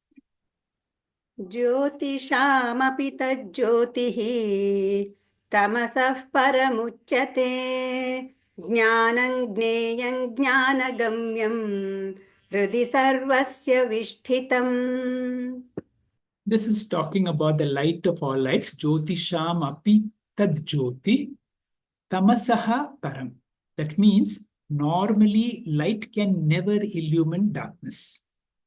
ज्योतिषामपि तज्ज्योतिः तमसः परमुच्यते ज्ञानं ज्ञेयं ज्ञानगम्यं हृदि सर्वस्य विष्ठितम्. This is talking about the light of all lights. Jyotisham api tad jyoti tamasah param. That means normally light can never illumine darkness.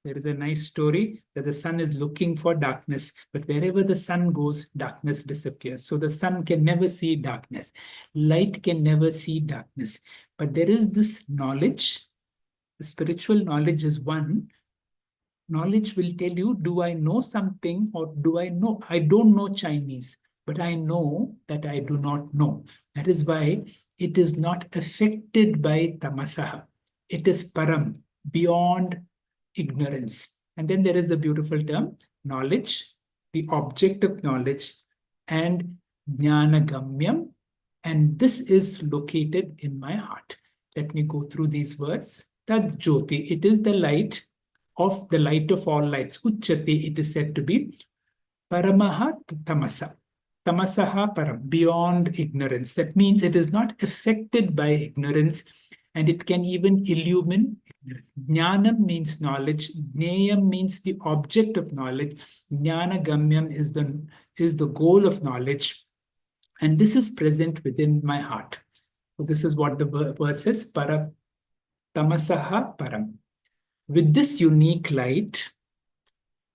There is a nice story that the sun is looking for darkness, but wherever the sun goes, darkness disappears. So the sun can never see darkness. Light can never see darkness. But there is this knowledge. The spiritual knowledge is one. Knowledge will tell you, do I know something or do I know? I don't know Chinese, but I know that I do not know. That is why it is not affected by tamasah. It is param, beyond ignorance. And then there is the beautiful term, knowledge, the object of knowledge, and jnanagamyam. And this is located in my heart. Let me go through these words. Tad jyoti, it is the light of all lights. Uchchati, it is said to be paramaha tamasah. Tamasaha param, beyond ignorance. That means it is not affected by ignorance and it can even illumine ignorance. Jnanam means knowledge. Jneyam means the object of knowledge. Jnanagamyam is the goal of knowledge. And this is present within my heart. So this is what the verse says, para tamasaha param. With this unique light,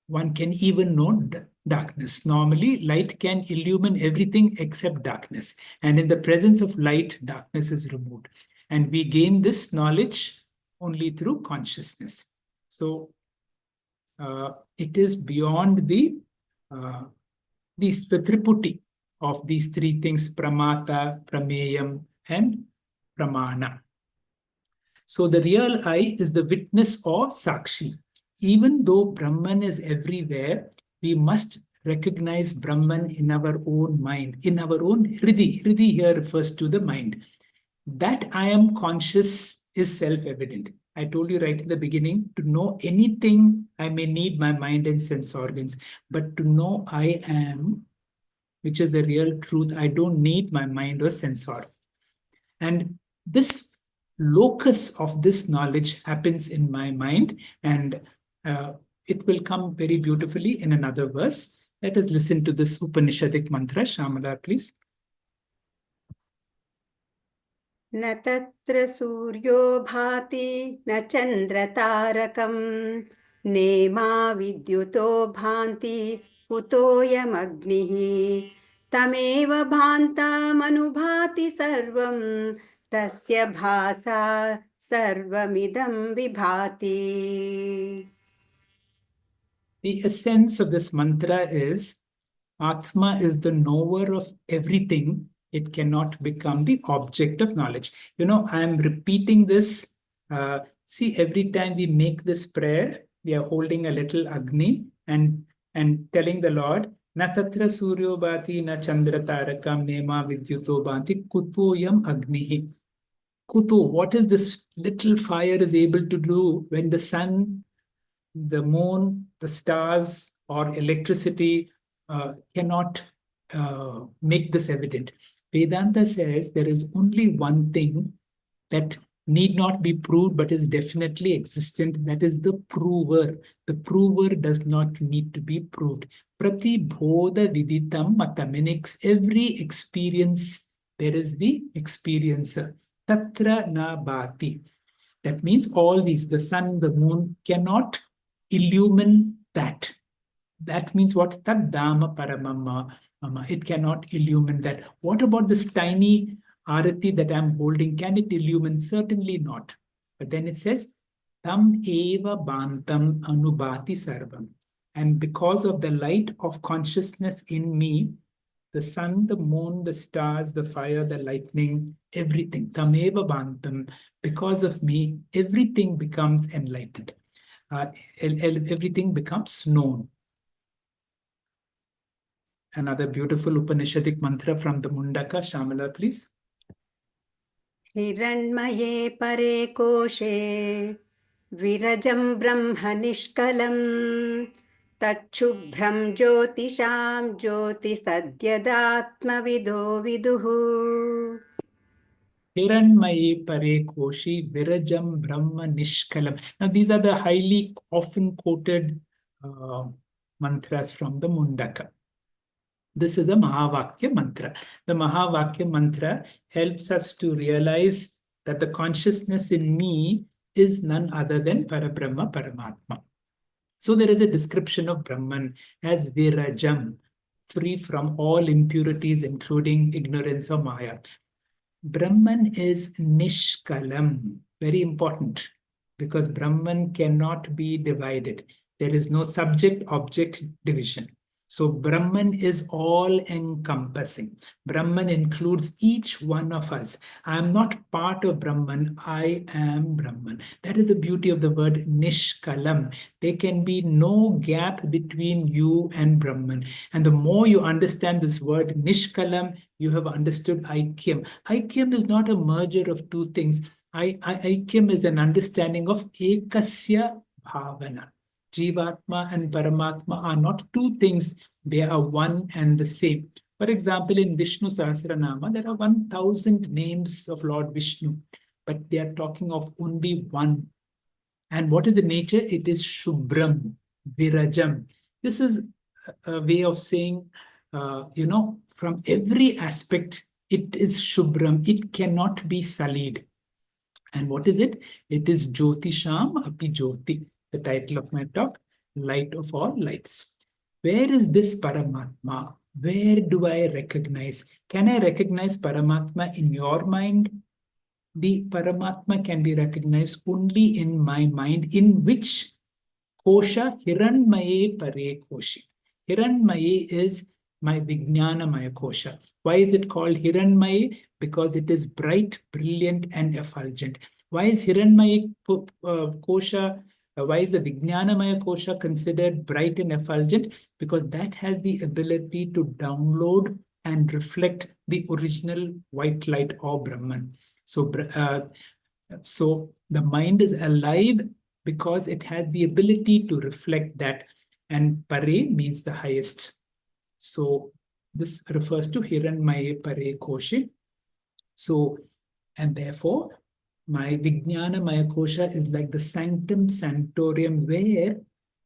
one can even know darkness. Normally, light can illumine everything except darkness. And in the presence of light, darkness is removed. And we gain this knowledge only through consciousness. So it is beyond the triputi of these three things, pramata, prameyam, and pramānam. So the real I is the witness or sakshi. Even though Brahman is everywhere, we must recognize Brahman in our own mind, in our own hridi. Hridi here refers to the mind. That I am conscious is self-evident. I told you right in the beginning, to know anything, I may need my mind and sense organs. But to know I am, which is the real truth, I don't need my mind or sense organs. And this locus of this knowledge happens in my mind, and it will come very beautifully in another verse. Let us listen to this Upanishadic mantra. Shamala, please. न तत्र सूर्यो भाति न चन्द्रतारकम् नेमा विद्युतो भान्ति कुतोऽयमग्निः तमेव भान्तामनुभाति सर्वं तस्य भासा सर्वमिदं विभाति. The essence of this mantra is ātmā is the knower of everything. It cannot become the object of knowledge. You know, I am repeating this. See, every time we make this prayer, we are holding a little Agni and telling the Lord, na tatra suryo bhati na chandra tarakam nema vidyuto bhati kutoyam agnihi. Kuto, what is this little fire is able to do when the sun, the moon, the stars, or electricity cannot make this evident? Vedanta says there is only one thing that need not be proved but is definitely existent. That is the prover. The prover does not need to be proved. Prati bodha viditam matam. In every experience, there is the experiencer. Tatra na bhati. That means all these, the sun, the moon, cannot illumine that. That means what? Tad dhamma paramamma. It cannot illumine that. What about this tiny Arati that I'm holding, can it illumine? Certainly not. But then it says, Tam eva bantam anubhati sarvam. And because of the light of consciousness in me, the sun, the moon, the stars, the fire, the lightning, everything, tameva bantam, because of me, everything becomes enlightened. Everything becomes known. Another beautiful Upanishadic mantra from the Mundaka. Shamala, please. हिरण्मये परे कोशे विरजं ब्रह्म निष्कलं तच्छुभ्रं ज्योतिषां ज्योतिसद्यदात्मविदो विदुः. Hiranmaye pare koshi virajam brahma nishkalam. Now these are the highly often quoted mantras from the Mundaka. This is a Mahavakya mantra. The Mahavakya mantra helps us to realize that the consciousness in me is none other than Parabrahma, Paramatma. So there is a description of Brahman as Virajam, free from all impurities, including ignorance or Maya. Brahman is Nishkalam, very important, because Brahman cannot be divided. There is no subject-object division. So Brahman is all-encompassing. Brahman includes each one of us. I am not part of Brahman, I am Brahman. That is the beauty of the word Nishkalam. There can be no gap between you and Brahman. And the more you understand this word Nishkalam, you have understood Aikyam. Aikyam is not a merger of two things. Aikyam is an understanding of Ekasya Bhavana. Jivatma and Paramatma are not two things, they are one and the same. For example, in Vishnu Sahasranama, there are 1,000 names of Lord Vishnu, but they are talking of only one. And what is the nature? It is Shubram, Virajam. This is a way of saying, from every aspect, it is Shubram. It cannot be sullied. And what is it? It is Jyotisham api jyoti. The title of my talk, Light of All Lights. Where is this Paramatma? Where do I recognize? Can I recognize Paramatma in your mind? The Paramatma can be recognized only in my mind, in which Kosha Hiranmaye Pare Koshi. Hiranmaye is my Vijnanamaya Kosha. Why is it called Hiranmaye? Because it is bright, brilliant, and effulgent. Why is Hiranmaye Kosha? Why is the Vijnanamaya Kosha considered bright and effulgent? Because that has the ability to download and reflect the original white light of Brahman. So the mind is alive because it has the ability to reflect that. And Pare means the highest. So this refers to Hiranmaye Pare Koshi. So, and therefore, my Vijnanamaya Kosha is like the sanctum sanctorium where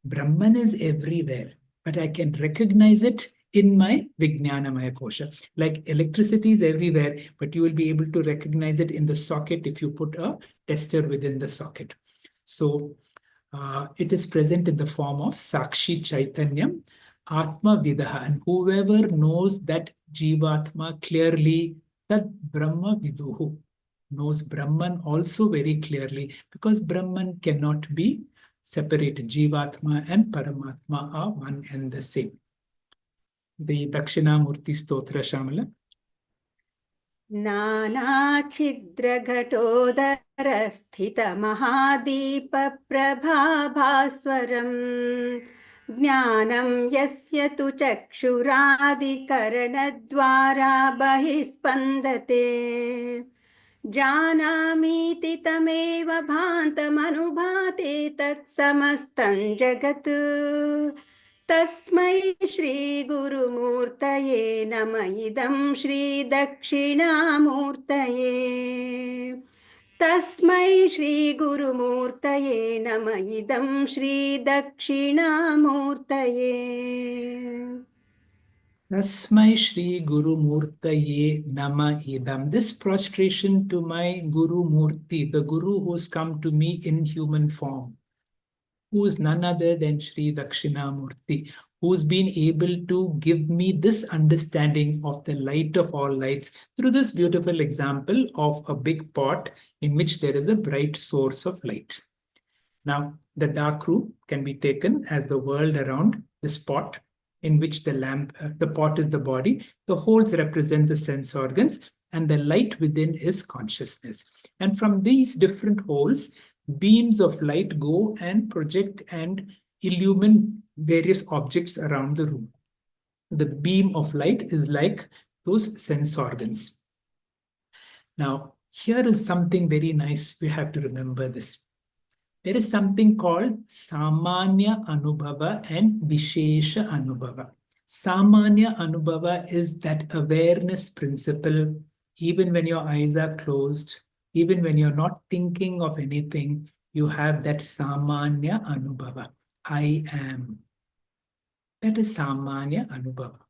Brahman is everywhere, but I can recognize it in my Vijnanamaya Kosha. Like electricity is everywhere, but you will be able to recognize it in the socket if you put a tester within the socket. So it is present in the form of Sakshi Chaitanyam, ātmā vidaha, and whoever knows that Jivatma clearly, that Brahma viduhu, knows Brahman also very clearly, because Brahman cannot be separated. Jivatma and Paramatma are one and the same. The Dakshinamurti Stotra, Shamala. नानाच्छिद्रघटोदरस्थितमहादीपप्रभाभास्वरम् ज्ञानं यस्य तु चक्षुरादिकरणद्वारा बहिः स्पन्दते जानामीति तमेव भान्तमनुभाते तत्समस्तं जगत् तस्मै श्रीगुरुमूर्तये नमः इदं श्रीदक्षिणामूर्तये तस्मै श्रीगुरुमूर्तये नमः इदं श्रीदक्षिणामूर्तये Tasmai Shri Guru Murtaye Nama Idam. This prostration to my Guru Murti, the Guru who has come to me in human form. who is none other than Sri Dakshinamurti, who's been able to give me this understanding of the light of all lights through this beautiful example of a big pot in which there is a bright source of light. Now, the dark room can be taken as the world around this pot, in which the pot is the body, the holes represent the sense organs, and the light within is consciousness. And from these different holes, beams of light go and project and illumine various objects around the room. The beam of light is like those sense organs. Now, here is something very nice. We have to remember this. There is something called Samanya Anubhava and Vishesha Anubhava. Samanya Anubhava is that awareness principle, even when your eyes are closed, even when you're not thinking of anything, you have that Samanya Anubhava. I am. That is Samanya Anubhava.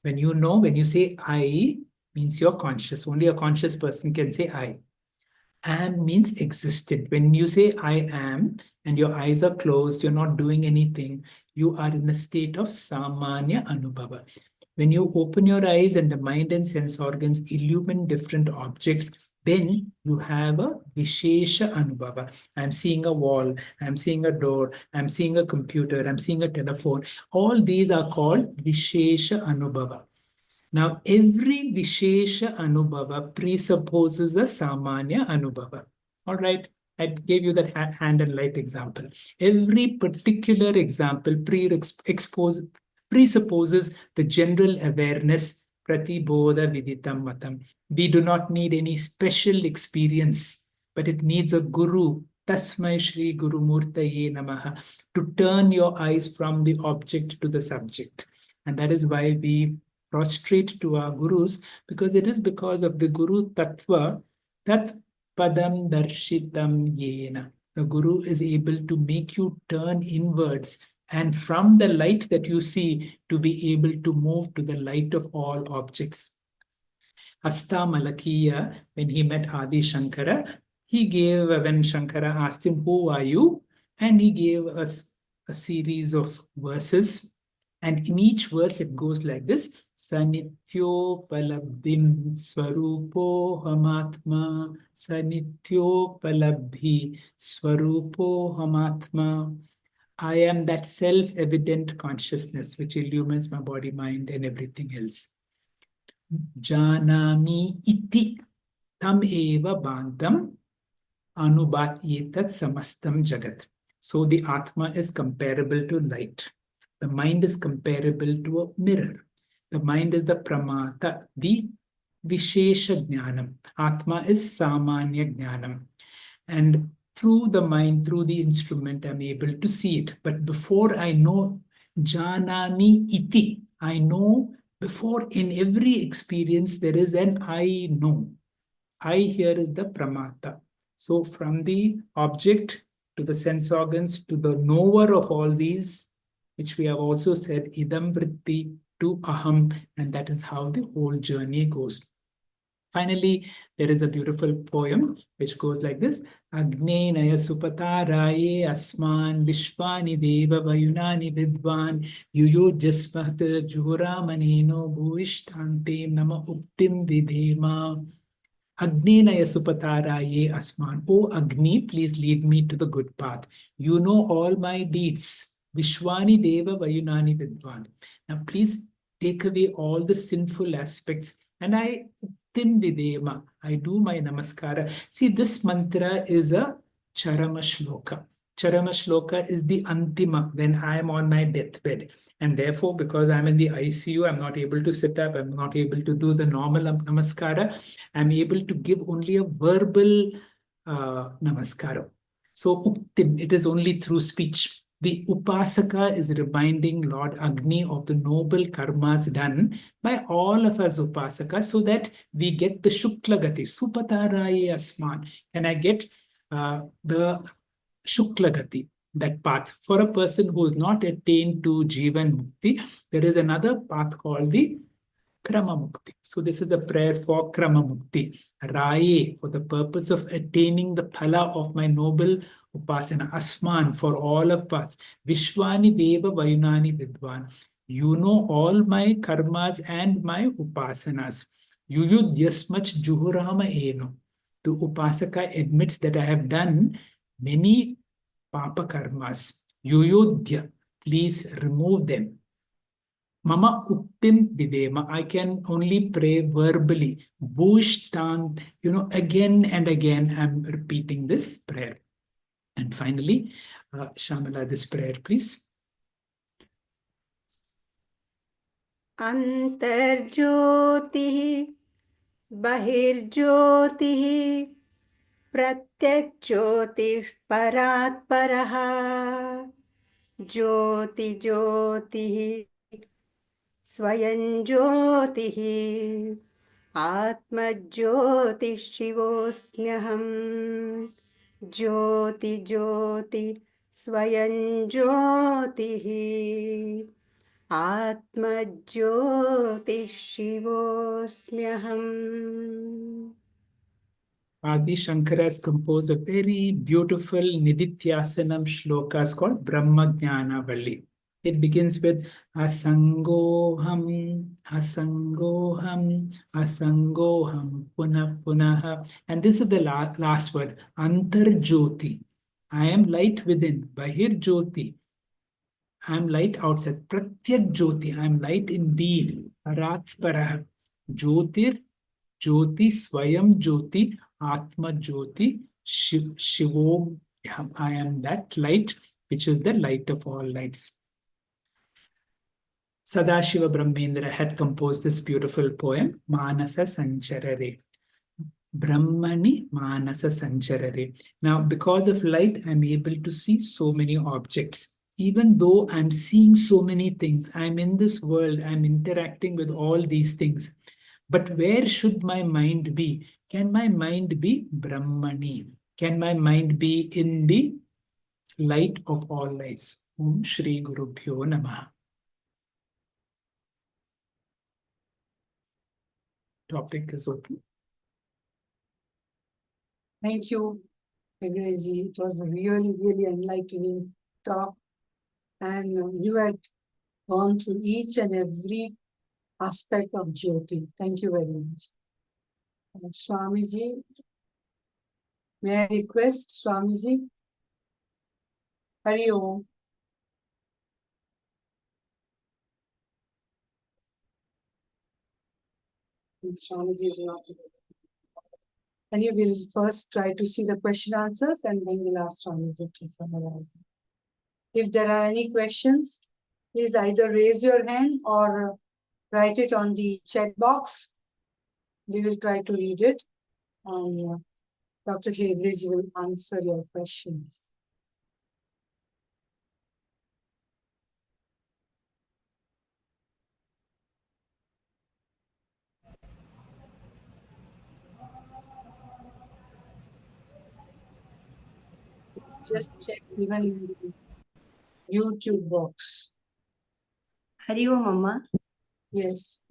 When you say I, means you're conscious. Only a conscious person can say I. Am means existent. When you say I am and your eyes are closed, you're not doing anything, you are in a state of Samanya Anubhava. When you open your eyes and the mind and sense organs illumine different objects, then you have a Vishesha Anubhava. I'm seeing a wall, I'm seeing a door, I'm seeing a computer, I'm seeing a telephone. All these are called Vishesha Anubhava. Now, every Vishesha Anubhava presupposes a Samanya Anubhava. All right, I gave you that hand and light example. Every particular example presupposes the general awareness, Pratibodha Viditam Matam. We do not need any special experience, but it needs a Guru, Tasmai Shri Guru Murtaye Namaha, to turn your eyes from the object to the subject. And that is why we prostrate to our gurus, because it is because of the Guru Tattva, Tat Padam Darshitam Yena. The Guru is able to make you turn inwards, and from the light that you see, to be able to move to the light of all objects. Hasta Malakiya, when he met Adi Shankara, he gave, when Shankara asked him, who are you? And he gave us a series of verses. And in each verse, it goes like this. Sanityo palabdhim swarupo hamatma. Sanityo palabdhi swarupo hamatma. I am that self-evident consciousness which illumines my body, mind, and everything else. Janami iti tam eva bantam anubatyetat samastam jagat. So the Atma is comparable to light. The mind is comparable to a mirror. The mind is the pramāta, the vishesha jnanam. Atma is samanya jnanam. And through the mind, through the instrument, I'm able to see it. But before I know, janami iti, I know. Before, in every experience, there is an I know. I here is the pramāta. So from the object to the sense organs to the knower of all these, which we have also said, idam vritti to aham, and that is how the whole journey goes. Finally, there is a beautiful poem which goes like this. Agnenaya supataraye asman vishvani deva vayunani vidvan yuyojasmat juhuramaneno bhuishtantim nama uptim videma. Agnenaya supataraye asman. O Agni, please lead me to the good path. You know all my deeds. Vishwani deva vayunani vidvan. Now please take away all the sinful aspects, and I do my namaskara. See, this mantra is a charama shloka. Charama shloka is the antima, when I am on my deathbed. And therefore, because I'm in the ICU, I'm not able to sit up, I'm not able to do the normal namaskara. I'm able to give only a verbal namaskara. So, uptim, it is only through speech. The upasaka is reminding Lord Agni of the noble karmas done by all of us upasakas, so that we get the Shukla Gati, Supataraye Asman. And I get the Shukla Gati, that path. For a person who is not attained to Jivan Mukti, there is another path called the Krama Mukti. So this is the prayer for Krama Mukti. Raye, for the purpose of attaining the phala of my noble Upasana, Asman, for all of us. Vishwani Deva Vayunani Vidwan. You know all my karmas and my upasanas. Yuyud Yasmach Juhurama Eno. The Upasaka admits that I have done many papa karmas. Yuyudya, please remove them. Mama Uktim Videma, I can only pray verbally. Bhushtant, again and again, I'm repeating this prayer. And finally, Shamala, this prayer, please. Antarjyotihi Bahirjyotihi Pratyakjyotish Parat Paraha Jyoti Jyotihi Swayam Jyotihi ātmā jyoti shivosmyaham jyoti jyoti swayam jyotihi ātmā jyoti shivosmyaham. Adi Shankara has composed a very beautiful Nidityasanam shlokas called Brahma Jnana Valli. It begins with Asangoham, Asangoham, Asangoham, Punah Punaha. And this is the last word, Antarjyoti. I am light within, Bahir Jyoti. I am light outside, Pratyak Jyoti. I am light indeed, Paratparaha. Jyotir, Jyoti, Swayam Jyoti, ātmā jyoti, Shivo. I am that light, which is the light of all lights. Sadashiva Brahmendra had composed this beautiful poem, Manasa Sancharare. Brahmani Manasa Sancharare. Now, because of light, I'm able to see so many objects. Even though I'm seeing so many things, I'm in this world, I'm interacting with all these things. But where should my mind be? Can my mind be Brahmani? Can my mind be in the light of all lights? Om Shri Guru Bhyo Namaha. Topic is open. Thank you, Hegdeji. It was a really, really enlightening talk. And you had gone through each and every aspect of Jyoti. Thank you very much. Swamiji, may I request Swamiji? Hari Om. Swamiji is not available. And you will first try to see the question answers and then we'll ask Swamiji to summarize. If there are any questions, please either raise your hand or write it on the chat box. We will try to read it and Dr. Hegdeji will answer your questions. Just check even in the YouTube box. Hari Om, Mama. Yes.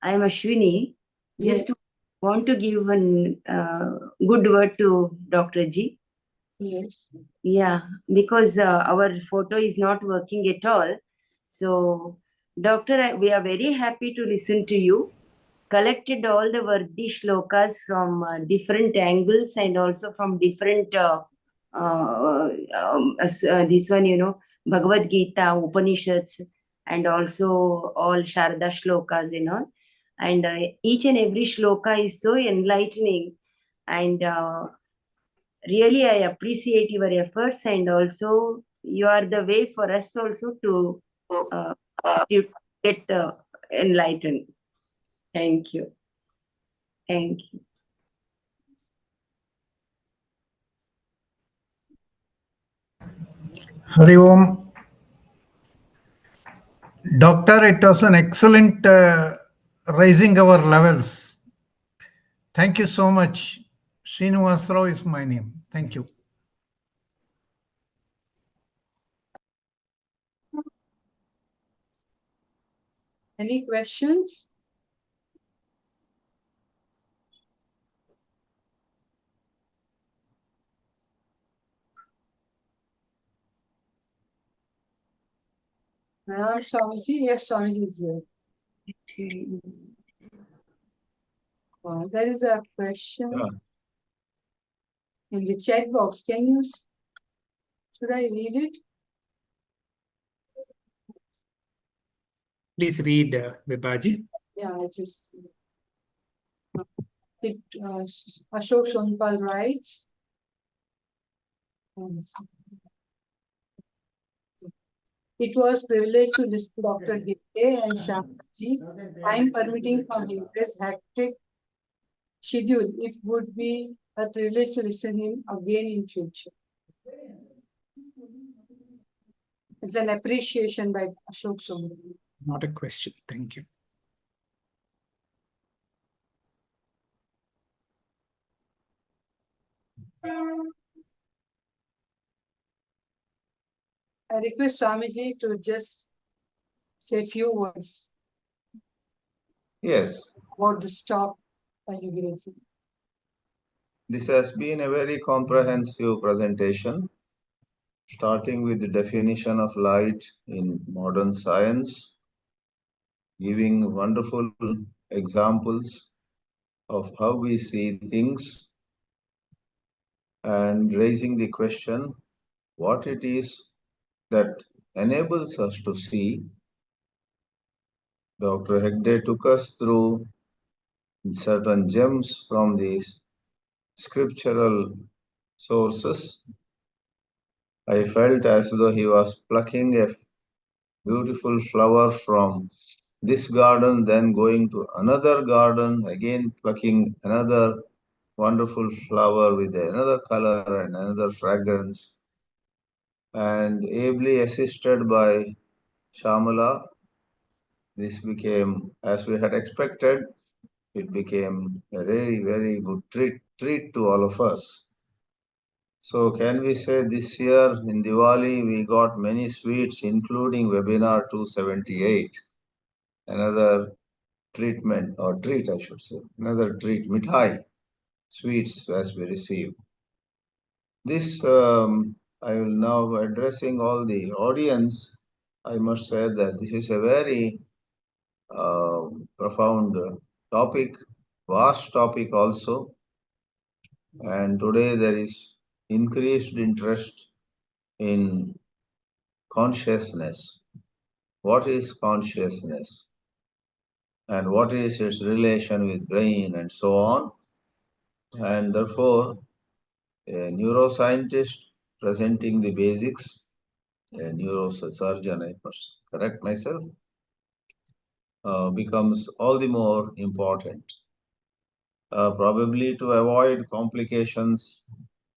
I am Ashwini. Yes. Just want to give one good word to Dr. Ji. Yes. Yeah, because our photo is not working at all. So, Doctor, we are very happy to listen to you. Collected all the Vardi shlokas from different angles and also from different, this one, Bhagavad Gita, Upanishads, and also all Sharda shlokas and all. And each and every shloka is so enlightening. And really, I appreciate your efforts, and also you are the way for us also to get enlightened. Thank you. Thank you. Hari Om. Doctor, it was an excellent raising our levels. Thank you so much. Srinivas Rao is my name. Thank you. Any questions? Pranam Swamiji. Yes, Swamiji is here. There is a question Yeah. in the chat box. Should I read it? Please read, Vibhaji. Yeah, Ashok Sonpal writes. It was privilege to listen to Dr. Gite and Shamaji. Time permitting from his hectic schedule, it would be a privilege to listen him again in future. It's an appreciation by Ashok Sonpal. Not a question. Thank you. I request Swamiji to just say a few words Yes, about the stop calligraphy. this has been a very comprehensive presentation, starting with the definition of light in modern science, giving wonderful examples of how we see things, and raising the question what it is that enables us to see. Dr. Hegde took us through certain gems from these scriptural sources. I felt as though he was plucking a beautiful flower from this garden, then going to another garden, again plucking another wonderful flower with another color and another fragrance, and ably assisted by Shamala. This became, as we had expected, it became a very, very good treat to all of us. So can we say this year in Diwali we got many sweets, including webinar 278, another treatment or treat I should say, another treat, mithai, sweets as we receive. This I will now addressing all the audience. I must say that this is a very profound topic, vast topic also. And today there is increased interest in consciousness. What is consciousness? And what is its relation with brain and so on? And therefore, a neuroscientist presenting the basics, a neurosurgeon, I must correct myself, becomes all the more important. Probably to avoid complications,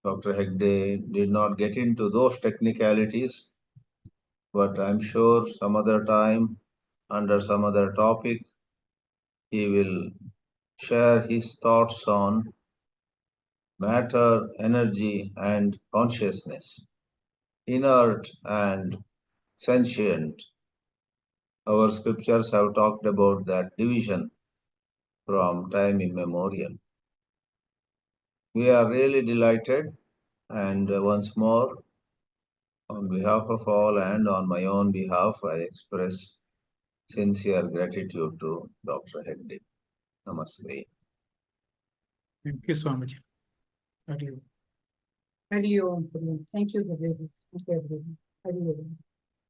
Dr. Hegde did not get into those technicalities, but I'm sure some other time, under some other topic, he will share his thoughts on matter, energy, and consciousness, inert and sentient. Our scriptures have talked about that division from time immemorial. We are really delighted, and once more, on behalf of all and on my own behalf, I express sincere gratitude to Dr. Hegde. Namaste. Thank you, Swamiji. Hari Om. Hari Om. Thank you, everyone. Thank you, everyone. Hari Om.